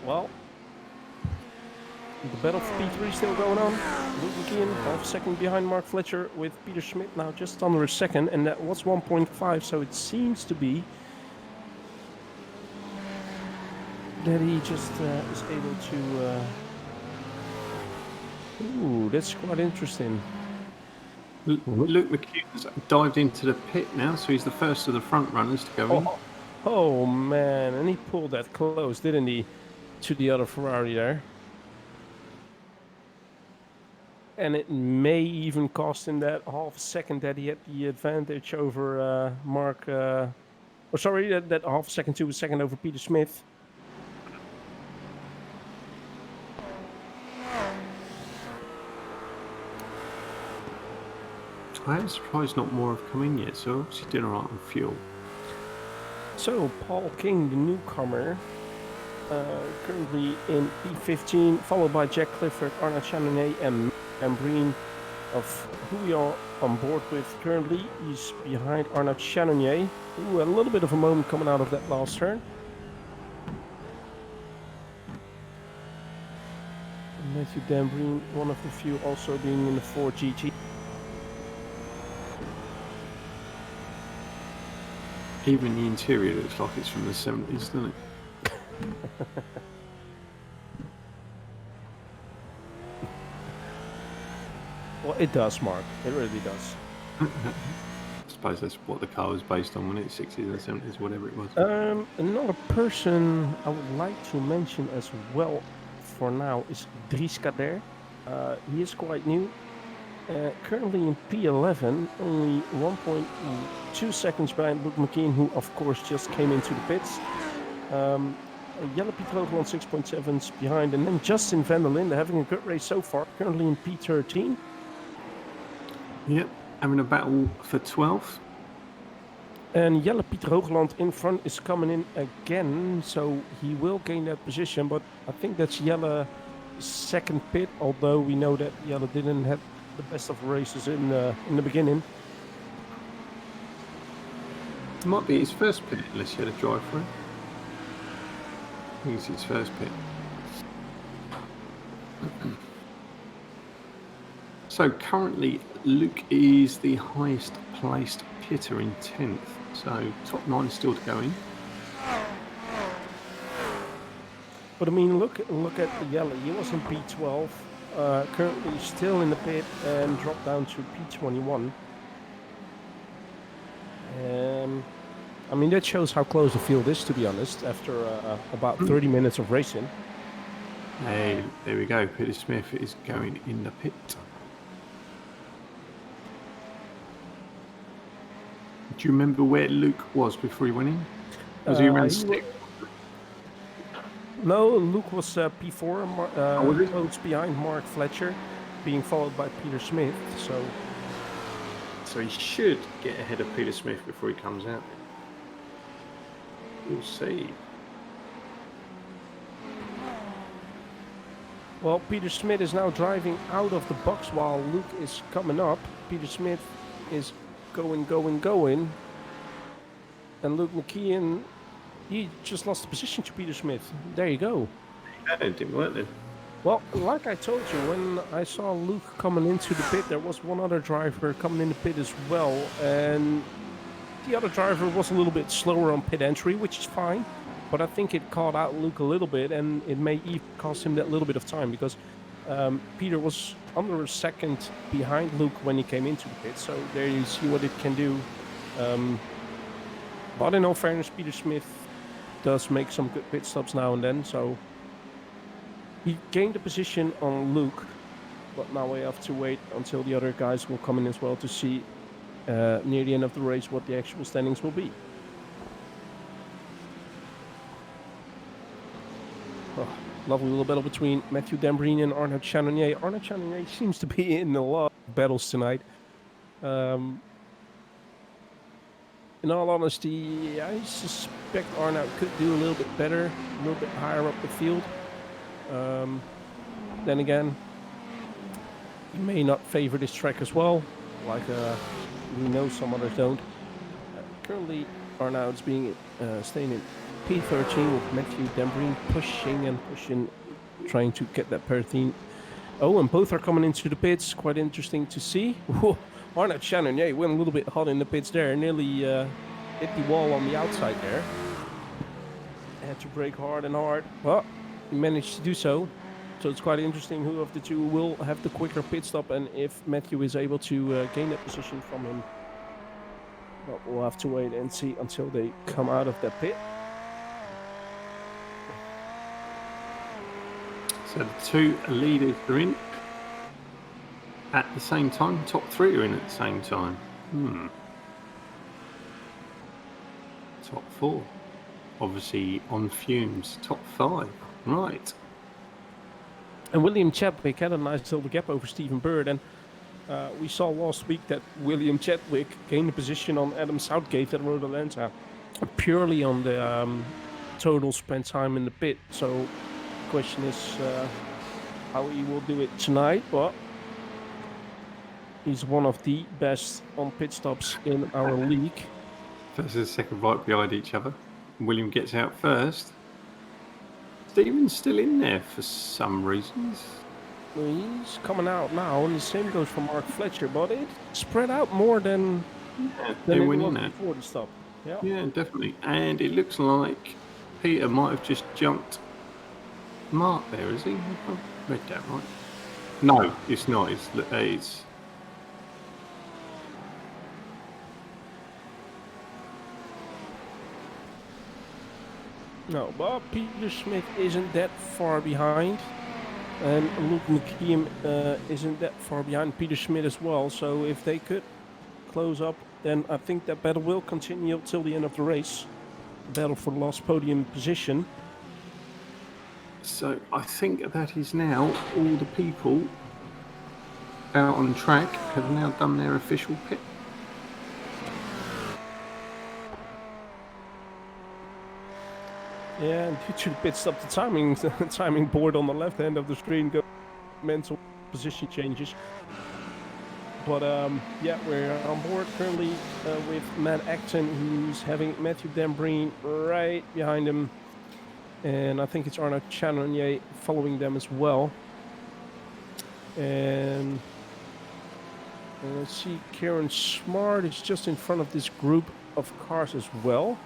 A: Well, the battle for P3 still going on. Luke McKean, 5 seconds behind Mark Fletcher, with Peter Schmidt now just under a second, and that was 1.5, so it seems to be that he just is able to... Ooh, that's quite interesting.
B: Luke McKeon's dived into the pit now, so he's the first of the front runners to go in.
A: Oh man, and he pulled that close, didn't he, to the other Ferrari there. And it may even cost him that half second that he had the advantage over Mark... that half second to a second over Peter Smith.
B: I am surprised not more have come in yet, so obviously doing alright on fuel.
A: So, Paul King, the newcomer, currently in P15, followed by Jack Clifford, Arnaud Channonnet, and Breen, of who we are on board with currently. He's behind Arnaud Channonnet, who had a little bit of a moment coming out of that last turn. Matthew Dambreen, one of the few also being in the 4 GT.
B: Even the interior looks like it's from the 70s, doesn't it? Well,
A: it does, Mark. It really does.
B: I suppose that's what the car was based on, wasn't it? 60s and 70s, whatever it was.
A: Another person I would like to mention as well for now is Dries Kader. He is quite new. Currently in P11, only 1.2 seconds behind Luke McKean, who of course just came into the pits. Jelle Piet Hoogland 6.7 behind, and then Justin van der Linde having a good race so far, currently in P13.
B: Yep, having a battle for 12th.
A: And Jelle Piet Hoogland in front is coming in again, so he will gain that position, but I think that's Jelle's second pit, although we know that Jelle didn't have the best of races in the beginning.
B: It might be his first pit, unless he had a drive through. I think it's his first pit. So currently, Luke is the highest placed pitter in 10th. So top 9 still to go in.
A: But I mean, look at the yellow. He was in P12, currently still in the pit and dropped down to P21. I mean, that shows how close the field is, to be honest, after about 30 minutes of racing.
B: Hey, there we go. Peter Smith is going in the pit. Do you remember where Luke was before he went in? Was he around 6?
A: No, Luke was P4, close behind Mark Fletcher, being followed by Peter Smith.
B: So he should get ahead of Peter Smith before he comes out. We'll see.
A: Well, Peter Smith is now driving out of the box while Luke is coming up. Peter Smith is going. And Luke McKeon, he just lost the position to Peter Smith. There you go.
B: Yeah, it didn't work then.
A: Well, like I told you, when I saw Luke coming into the pit, there was one other driver coming in the pit as well. And the other driver was a little bit slower on pit entry, which is fine. But I think it caught out Luke a little bit, and it may even cost him that little bit of time, because Peter was under a second behind Luke when he came into the pit. So there you see what it can do. But in all fairness, Peter Smith does make some good pit stops now and then. So he gained a position on Luke, but now we have to wait until the other guys will come in as well to see near the end of the race what the actual standings will be. Oh, lovely little battle between Matthew Dambreen and Arnaud Chanonnier. Arnaud Chanonnier seems to be in a lot of battles tonight. In all honesty, I suspect Arnaud could do a little bit better, a little bit higher up the field. Then again, he may not favor this track as well, like we know some others don't. Currently, Arnaud is staying in P13 with Matthew Dambreen pushing, trying to get that P13. Oh, and both are coming into the pits. Quite interesting to see. Arnaud Chanonnier went a little bit hot in the pits there, nearly hit the wall on the outside there. Had to brake hard and hard. Well, he managed to do so. So it's quite interesting who of the two will have the quicker pit stop, and if Matthew is able to gain that position from him. But we'll have to wait and see until they come out of that pit.
B: So the two leaders are in at the same time. Top 3 are in at the same time. Top 4. Obviously on fumes. Top 5. Right.
A: And William Chadwick had a nice little gap over Stephen Bird. And we saw last week that William Chadwick gained a position on Adam Southgate at Road Atlanta purely on the total spent time in the pit. So the question is how he will do it tonight. But he's one of the best on pit stops in our league.
B: First and second right behind each other. William gets out first. Stephen's still in there for some reasons.
A: He's coming out now, and the same goes for Mark Fletcher, but it spread out more than it was before the stop.
B: Yeah, definitely. And it looks like Peter might have just jumped Mark there, is he? I read that right. No, it's not. It's
A: No, but Peter Smith isn't that far behind. And Luke McKeon isn't that far behind Peter Smith as well. So if they could close up, then I think that battle will continue till the end of the race. The battle for the last podium position.
B: So I think that is now all the people out on track have now done their official pit.
A: Yeah, and due to the pit stop, the timing board on the left hand of the screen goes mental position changes. But yeah, we're on board currently with Matt Acton, who's having Matthew Dambreen right behind him. And I think it's Arnaud Chanonnier following them as well. And let's see, Karen Smart is just in front of this group of cars as well.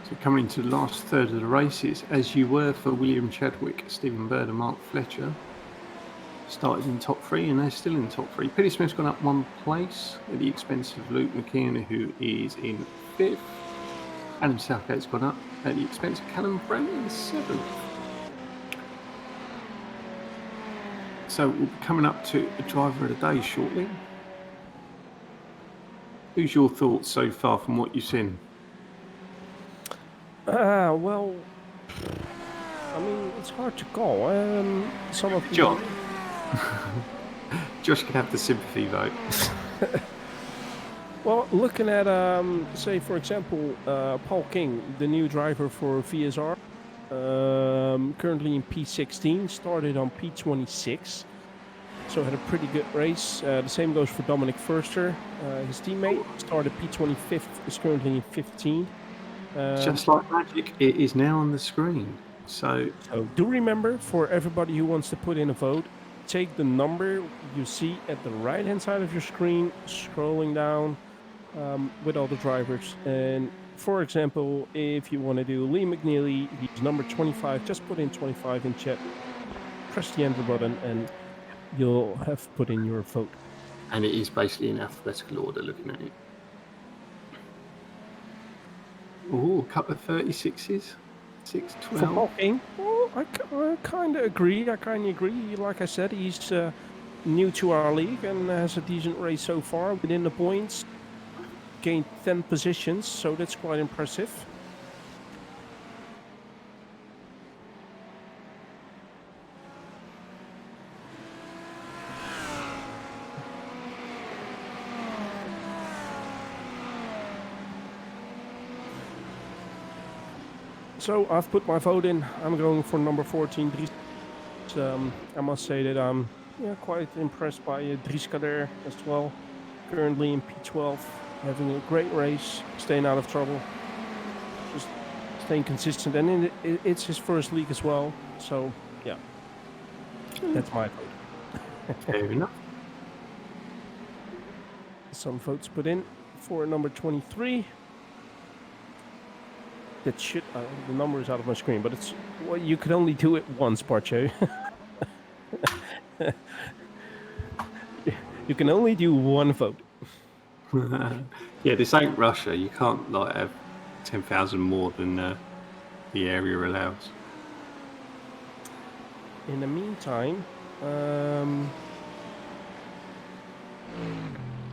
B: So coming to the last third of the races, as you were for William Chadwick, Stephen Bird and Mark Fletcher, started in top three and they're still in top three. Peter Smith's gone up one place at the expense of Luke McKeon, who is in fifth. Adam Southgate's gone up at the expense of Callum Brown in seventh. So we'll be coming up to the driver of the day shortly. Who's your thoughts so far from what you've seen?
A: Well, I mean, it's hard to call. Some of the
B: John. Josh can have the sympathy vote.
A: Well, looking at, say, for example, Paul King, the new driver for VSR, currently in P16, started on P26, so had a pretty good race. The same goes for Dominic Forster. His teammate started P25, is currently in 15.
B: Just like magic, it is now on the screen. So
A: do remember, for everybody who wants to put in a vote, take the number you see at the right-hand side of your screen, scrolling down with all the drivers. And for example, if you want to do Lee McNeely, he's number 25, just put in 25 in chat, press the enter button, and you'll have put in your vote.
B: And it is basically in alphabetical order looking at it. Oh, a couple of 36s. 6, 12.
A: For Paul King, well, I kind of agree. Like I said, he's new to our league and has a decent race so far within the points. Gained 10 positions, so that's quite impressive. So I've put my vote in. I'm going for number 14, Dries. I must say that I'm quite impressed by Dries Kader as well. Currently in P12, having a great race, staying out of trouble, just staying consistent. And it's his first league as well. So yeah, that's my vote.
B: Fair enough.
A: Some votes put in for number 23. That should the number is out of my screen, but it's well, you can only do it once, Barcho. You can only do one vote.
B: Yeah, this ain't Russia. You can't like have 10,000 more than the area allows.
A: In the meantime,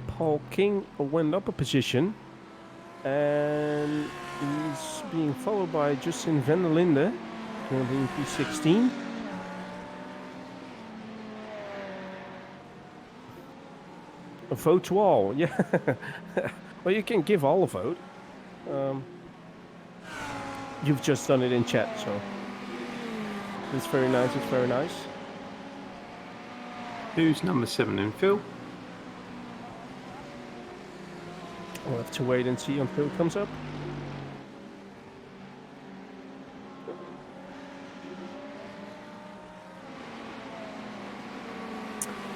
A: Paul King went up a position, and he's being followed by Justin van der Linde, currently in P16. A vote to all, yeah. Well, you can give all a vote. You've just done it in chat, so it's very nice. It's very nice.
B: Who's number 7 then, Phil?
A: We'll have to wait and see until it comes up.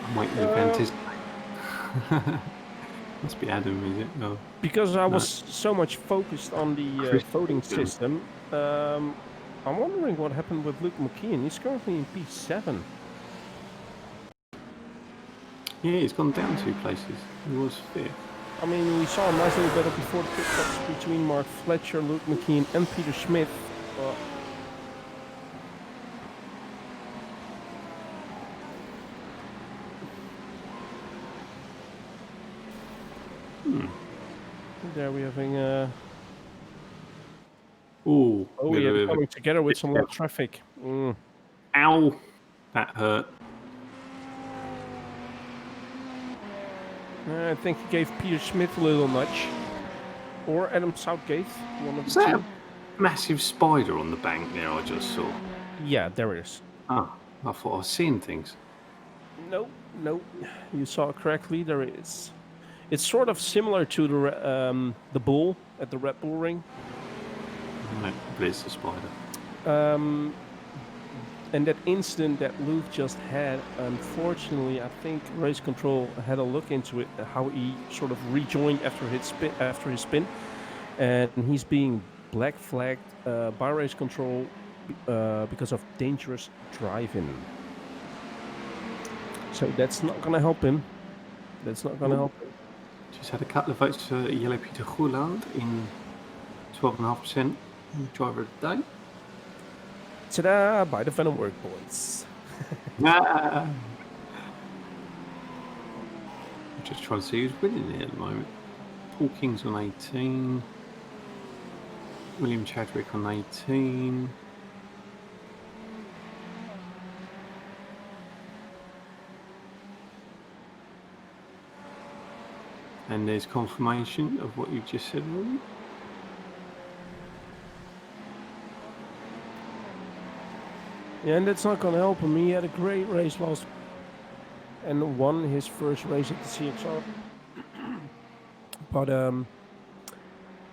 B: I'm waiting to anticipate. Must be Adam, is it? No.
A: Because I was so much focused on the voting system, I'm wondering what happened with Luke McKeon. He's currently in P7.
B: Yeah, he's gone down 2 places. He was 5th.
A: I mean, we saw a nice little battle before the pit stops between Mark Fletcher, Luke McKeon, and Peter Smith. There we're having
B: Ooh,
A: oh yeah, we're coming together with some more traffic.
B: Ow! That hurt.
A: I think he gave Peter Smith a little nudge. Or Adam Southgate, one of
B: Is
A: the
B: that
A: two.
B: a massive spider on the bank there I just saw?
A: Yeah, there is.
B: Oh, I thought I was seeing things.
A: No, you saw it correctly. There is. It's sort of similar to the bull at the Red Bull Ring.
B: Right, Blizz the spider.
A: And that incident that Luke just had, unfortunately, I think Race Control had a look into it, how he sort of rejoined after his spin, and he's being black flagged by Race Control because of dangerous driving. So that's not going to help him. That's not going to help him.
B: Just had a couple of votes for Yellow Peter Goulard in 12.5% driver of the day.
A: Ta-da! By the Venom Work boys.
B: I'm just trying to see who's winning here at the moment. Paul King's on 18. William Chadwick on 18. And there's confirmation of what you've just said, William.
A: Yeah, and that's not going to help him. He had a great race last and won his first race at the CXR. But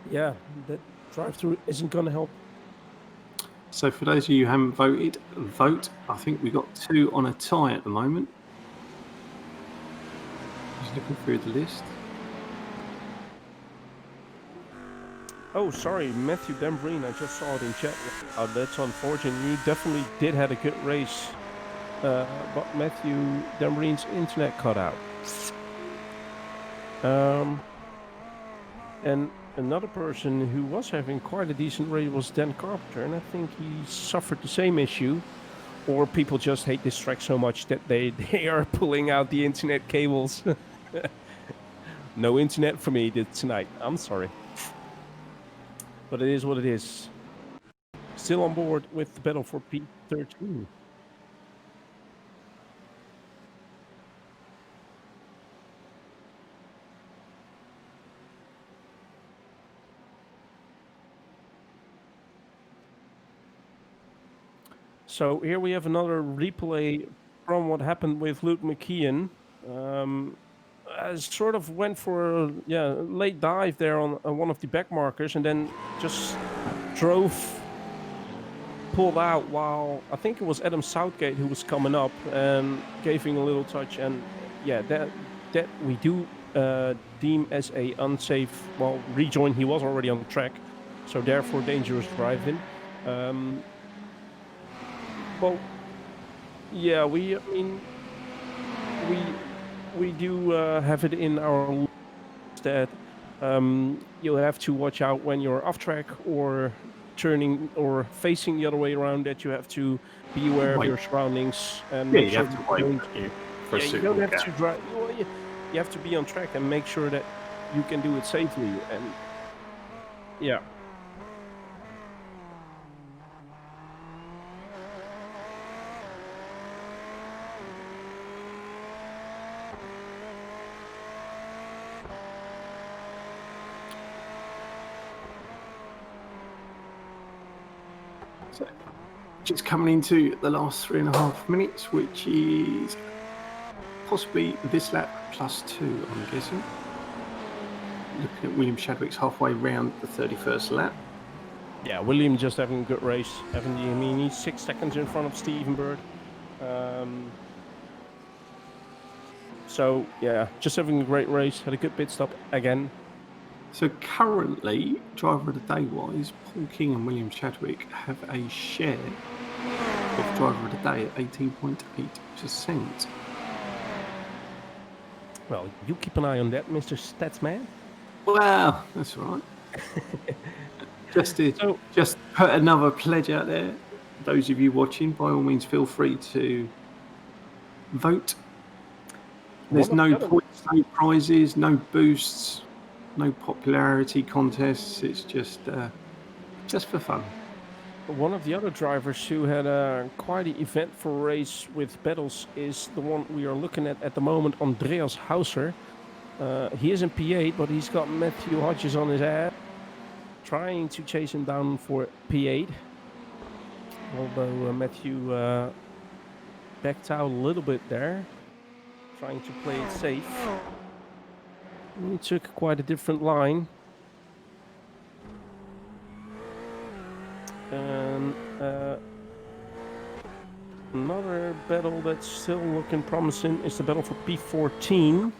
A: yeah, that drive-through isn't going to help.
B: So for those of you who haven't voted, vote. I think we got 2 on a tie at the moment. Just looking through the list.
A: Oh, sorry, Matthew Dembreen. I just saw it in chat. That's unfortunate. You definitely did have a good race, but Matthew Dembreen's internet cut out. And another person who was having quite a decent race was Dan Carpenter, and I think he suffered the same issue, or people just hate this track so much that they are pulling out the internet cables. No internet for me tonight. I'm sorry. But it is what it is. Still on board with the battle for P13. So here we have another replay from what happened with Luke McKeon. Sort of went for a late dive there on one of the back markers, and then just pulled out while I think it was Adam Southgate who was coming up and gave him a little touch. And yeah, that we do deem as a unsafe rejoin. He was already on the track, so therefore dangerous driving. Well, yeah, we do have it in our list that you'll have to watch out when you're off track or turning or facing the other way around, that you have to be aware of your surroundings. And
B: you have to wait for a
A: you don't have to drive. Well, you have to be on track and make sure that you can do it safely. And yeah.
B: Just coming into the last 3.5 minutes, which is possibly this lap plus 2, I'm guessing. Looking at William Chadwick's halfway round the 31st lap.
A: Yeah, William just having a good race, haven't he? I mean, he's 6 seconds in front of Stephen Bird. So yeah, just having a great race, had a good pit stop again.
B: So currently, driver of the day wise, Paul King and William Chadwick have a share of driver of the day at 18.8%.
A: Well, you keep an eye on that, Mr. Statsman.
B: Well, that's all right. Just put another pledge out there. Those of you watching, by all means, feel free to vote. There's no points, no prizes, no boosts, no popularity contests. It's just for fun.
A: One of the other drivers who had quite an eventful race with battles is the one we are looking at the moment, Andreas Hauser. He is in P8, but he's got Matthew Hodges on his ass, trying to chase him down for P8. Although Matthew backed out a little bit there, trying to play it safe. He took quite a different line. And another battle that's still looking promising is the battle for P14.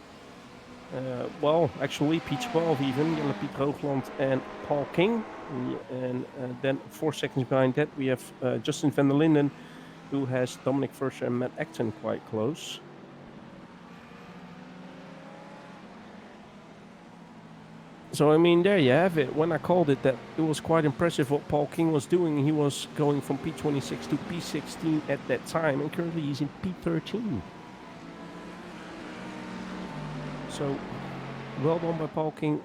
A: Well, actually P12 even, Jelle Piet Hoogland and Paul King. And then 4 seconds behind that we have Justin van der Linden, who has Dominic Furser and Matt Acton quite close. So, I mean, there you have it. When I called it, that it was quite impressive what Paul King was doing. He was going from P26 to P16 at that time, and currently he's in P13. So, well done by Paul King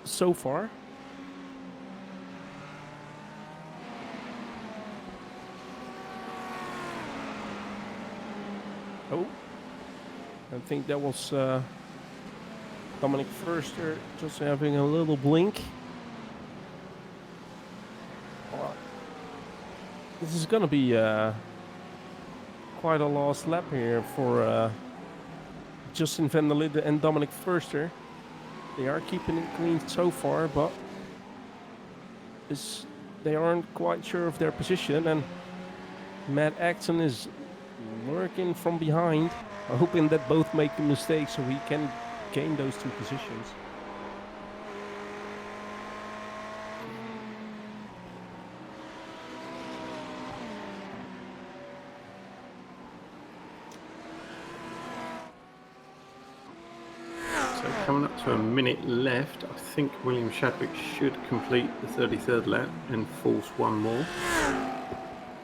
A: so far. Oh, I think that was Dominic Furster just having a little blink. This is gonna be quite a lost lap here for Justin van der Linden and Dominic Furster. They are keeping it clean so far, but they aren't quite sure of their position, and Matt Acton is lurking from behind, hoping that both make a mistake so he can gain those 2 positions.
B: So coming up to a minute left, I think William Chadwick should complete the 33rd lap and force one more.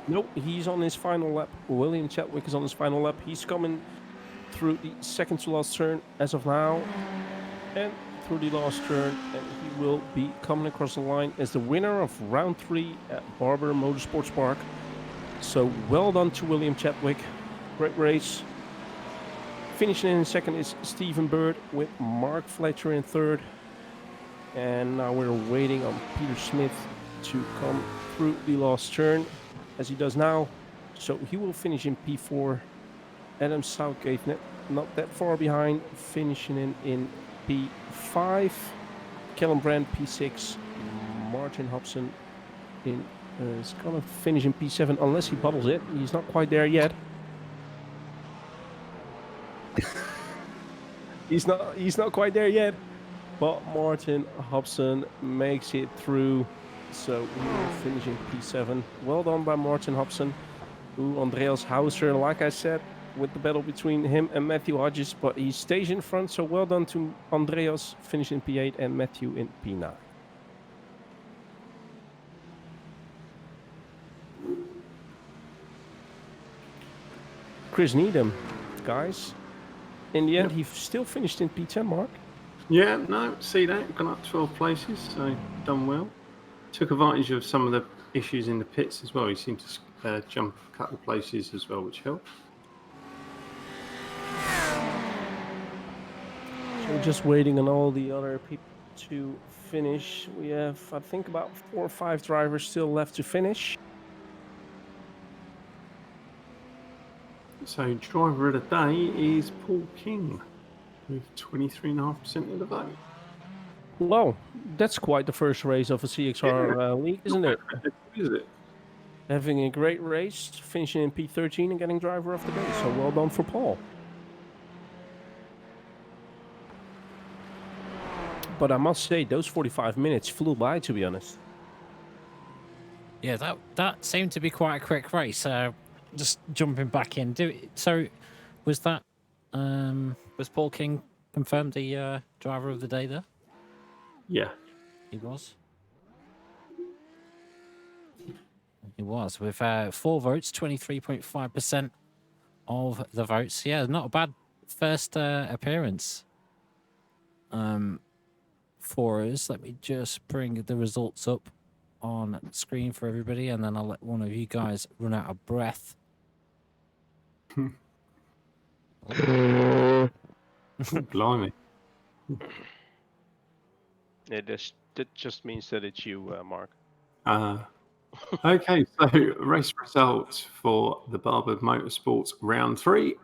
A: Nope, he's on his final lap. William Chadwick is on his final lap. He's coming through the second to last turn as of now, and through the last turn, and he will be coming across the line as the winner of round 3 at Barber Motorsports Park. So well done to William Chadwick. Great race. Finishing in second is Stephen Bird with Mark Fletcher in third. And now we're waiting on Peter Smith to come through the last turn, as he does now. So he will finish in P4. Adam Southgate not that far behind, finishing in P5. Callum Brand P6. Martin Hobson is going to finish in P7 unless he bubbles it. He's not quite there yet. He's not quite there yet. But Martin Hobson makes it through. So we will finish in P7. Well done by Martin Hobson. Ooh, Andreas Hauser, like I said, with the battle between him and Matthew Hodges, but he stays in front, so well done to Andreas, finishing in P8 and Matthew in P9. Chris Needham, guys, in the end, he still finished in P10, Mark.
B: Yeah, no, see that, gone up 12 places, so done well. Took advantage of some of the issues in the pits as well. He seemed to jump a couple of places as well, which helped.
A: So we're just waiting on all the other people to finish. We have, I think, about 4 or 5 drivers still left to finish.
B: So driver of the day is Paul King with 23.5% of the vote.
A: Well, that's quite the first race of a CXR league, isn't it?
B: Is it?
A: Having a great race, finishing in P13 and getting driver of the day. So well done for Paul. But I must say, those 45 minutes flew by, to be honest.
C: Yeah, that seemed to be quite a quick race. Just jumping back in. So, was that was Paul King confirmed the driver of the day there?
B: Yeah.
C: He was. He was with 4 votes, 23.5% of the votes. Yeah, not a bad first appearance. For us, let me just bring the results up on screen for everybody, and then I'll let one of you guys run out of breath.
B: Blimey.
A: That just means that it's you, Mark.
B: Okay, so race results for the Barber Motorsports round 3.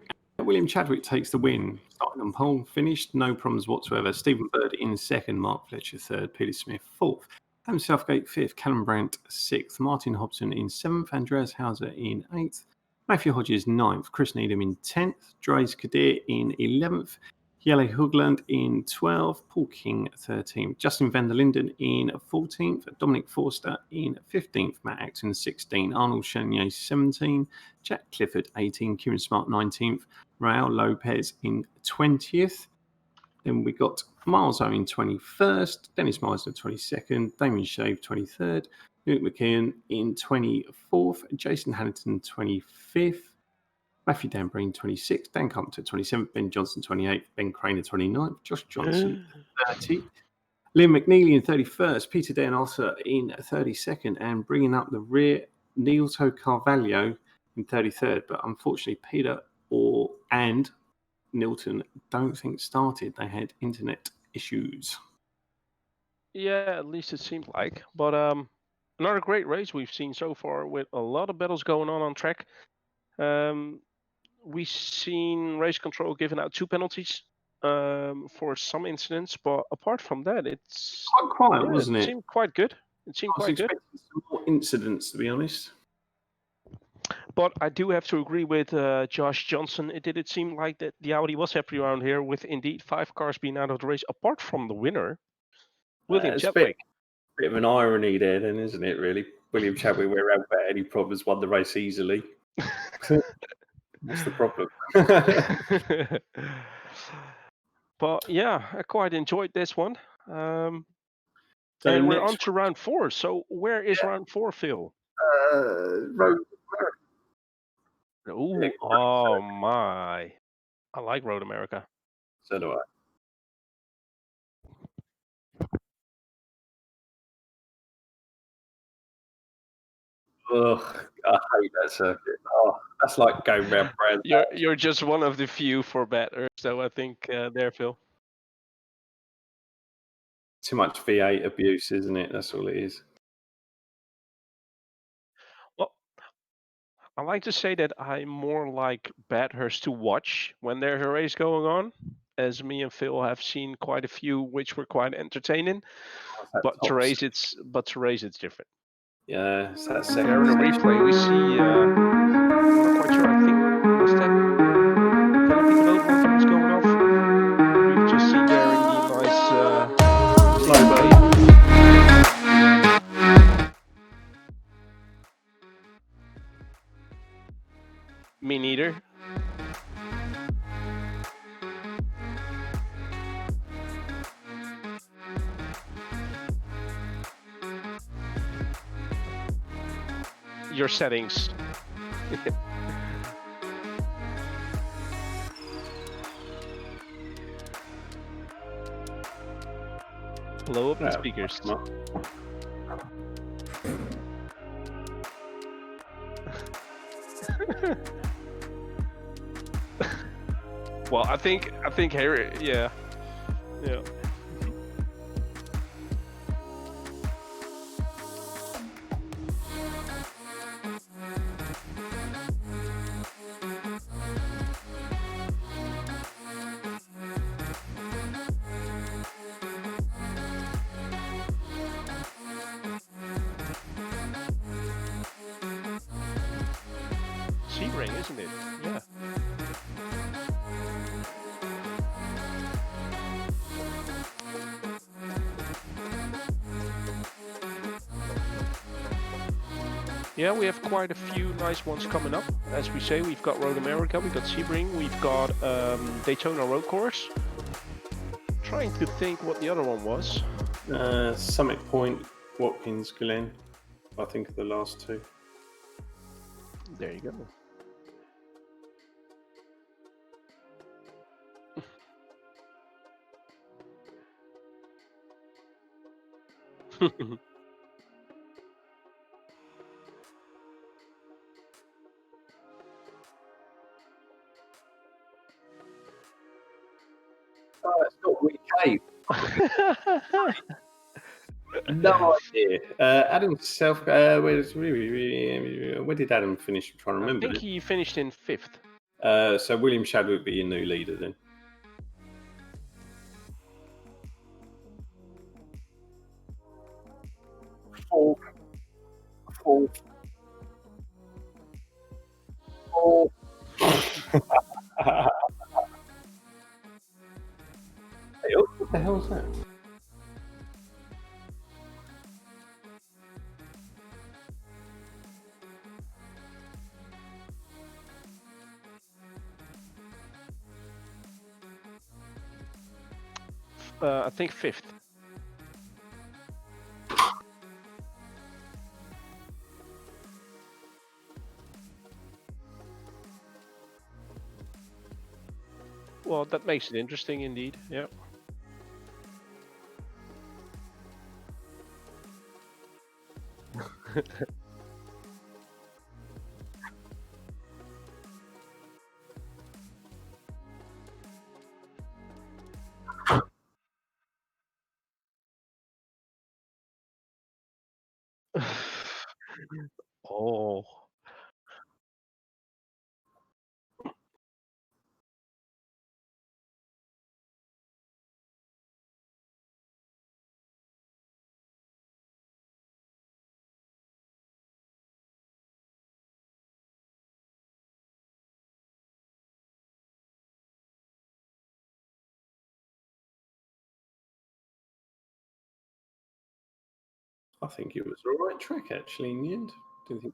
B: William Chadwick takes the win. Starting on pole, finished, no problems whatsoever. Stephen Bird in second, Mark Fletcher third, Peter Smith fourth, Adam Southgate fifth, Callum Brandt sixth, Martin Hobson in seventh, Andreas Hauser in eighth, Matthew Hodges ninth, Chris Needham in 10th, Dries Kadir in 11th, Jelle Hoogland in 12th, Paul King 13th, Justin van der Linden in 14th, Dominic Forster in 15th, Matt Acton 16th, Arnold Chenier 17th, Jack Clifford 18th, Kieran Smart 19th, Raul Lopez in 20th. Then we got Miles Owen 21st, Dennis Meisner 22nd, Damien Shave 23rd, Luke McKeon in 24th, Jason Hamilton 25th, Matthew Danbreen 26th, Dan Carpenter 27th, Ben Johnson 28th, Ben Craner 29th, Josh Johnson 30th, Liam McNeely in 31st, Peter Dan Arthur in 32nd, and bringing up the rear, Nilto Carvalho in 33rd. But unfortunately, Peter and Nilton don't think started. They had internet issues.
A: Yeah, at least it seemed like. But another great race we've seen so far with a lot of battles going on track. We've seen race control giving out 2 penalties for some incidents, but apart from that, it's
B: Quite quiet, wasn't
A: it
B: it?
A: seemed quite good. It seemed
B: I was
A: quite good.
B: expecting some more incidents, to be honest.
A: But I do have to agree with Josh Johnson. It did seem like that the Audi was happy around here with indeed 5 cars being out of the race, apart from the winner, William
B: It's
A: Chadwick.
B: a bit of an irony there, then, isn't it? Really, William Chadwick, without any problems, won the race easily. What's the problem?
A: But yeah, I quite enjoyed this one.
B: So
A: and we're
B: next
A: on to round 4. So where is round 4, Phil?
B: Road.
A: Ooh, oh my! I like Road America.
B: So do I. Ugh, I hate that circuit. Oh, that's like going round Brand.
A: You're just one of the few for betters, so I think there, Phil.
B: Too much V8 abuse, isn't it? That's all it is.
A: Well, I like to say that I'm more like batters to watch when there's a race going on, as me and Phil have seen quite a few which were quite entertaining. But to race, it's different.
B: Yeah, it's that
A: There in the replay, we see. I'm not quite sure. I think was that canopy development was going off. We've just seen there in the nice replay. Me neither. Your settings. Blow up the speakers. Well, I think Harry, yeah. Sebring, isn't it? Yeah. Yeah, we have quite a few nice ones coming up. As we say, we've got Road America, we've got Sebring, we've got Daytona Road Course. Trying to think what the other one was.
B: Summit Point, Watkins Glen, I think are the last 2.
A: There you go.
B: Oh, it's got Wee Cave. No idea. Adam where did Adam finish? I'm trying to remember.
A: I think he finished in 5th.
B: So William Shadow would be your new leader then. Fourth. Hey, what the hell is that?
A: I think 5th. Well, that makes it interesting indeed. Yeah. Oh.
B: I think it was the right track actually in the end. Didn't think...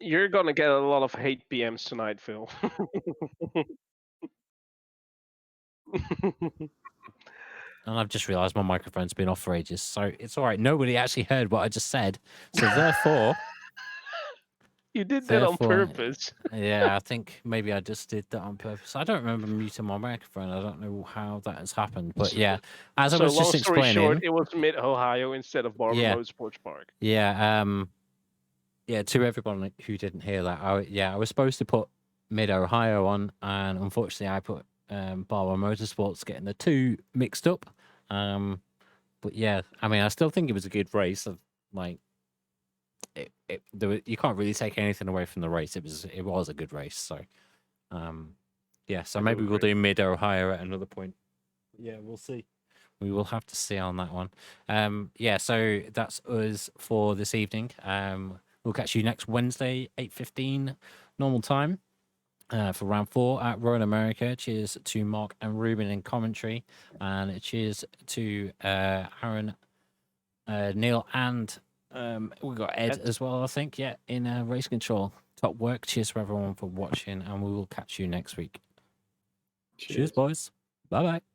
A: You're gonna get a lot of hate PMs tonight, Phil.
C: And I've just realised my microphone's been off for ages, so it's all right. Nobody actually heard what I just said, so therefore,
A: You did that on purpose.
C: yeah, I think maybe I just did that on purpose. I don't remember muting my microphone. I don't know how that has happened, but yeah, as I was
A: long
C: just
A: story
C: explaining,
A: short, it was Mid Ohio instead of Barber Motorsports Park.
C: Yeah, yeah. To everyone who didn't hear that, I was supposed to put Mid Ohio on, and unfortunately, I put Barber Motorsports, getting the two mixed up. But yeah, I mean, I still think it was a good race. Like, you can't really take anything away from the race. It was a good race. So, yeah. So maybe we'll do Mid Ohio at another point. Yeah, we'll see. We will have to see on that one. Yeah. So that's us for this evening. We'll catch you next Wednesday, 8:15 normal time. For round 4 at Royal America. Cheers to Mark and Ruben in commentary, and cheers to Aaron, Neil, and we got Ed as well, I think. Yeah, in race control. Top work. Cheers for everyone for watching, and we will catch you next week. Cheers boys. Bye bye.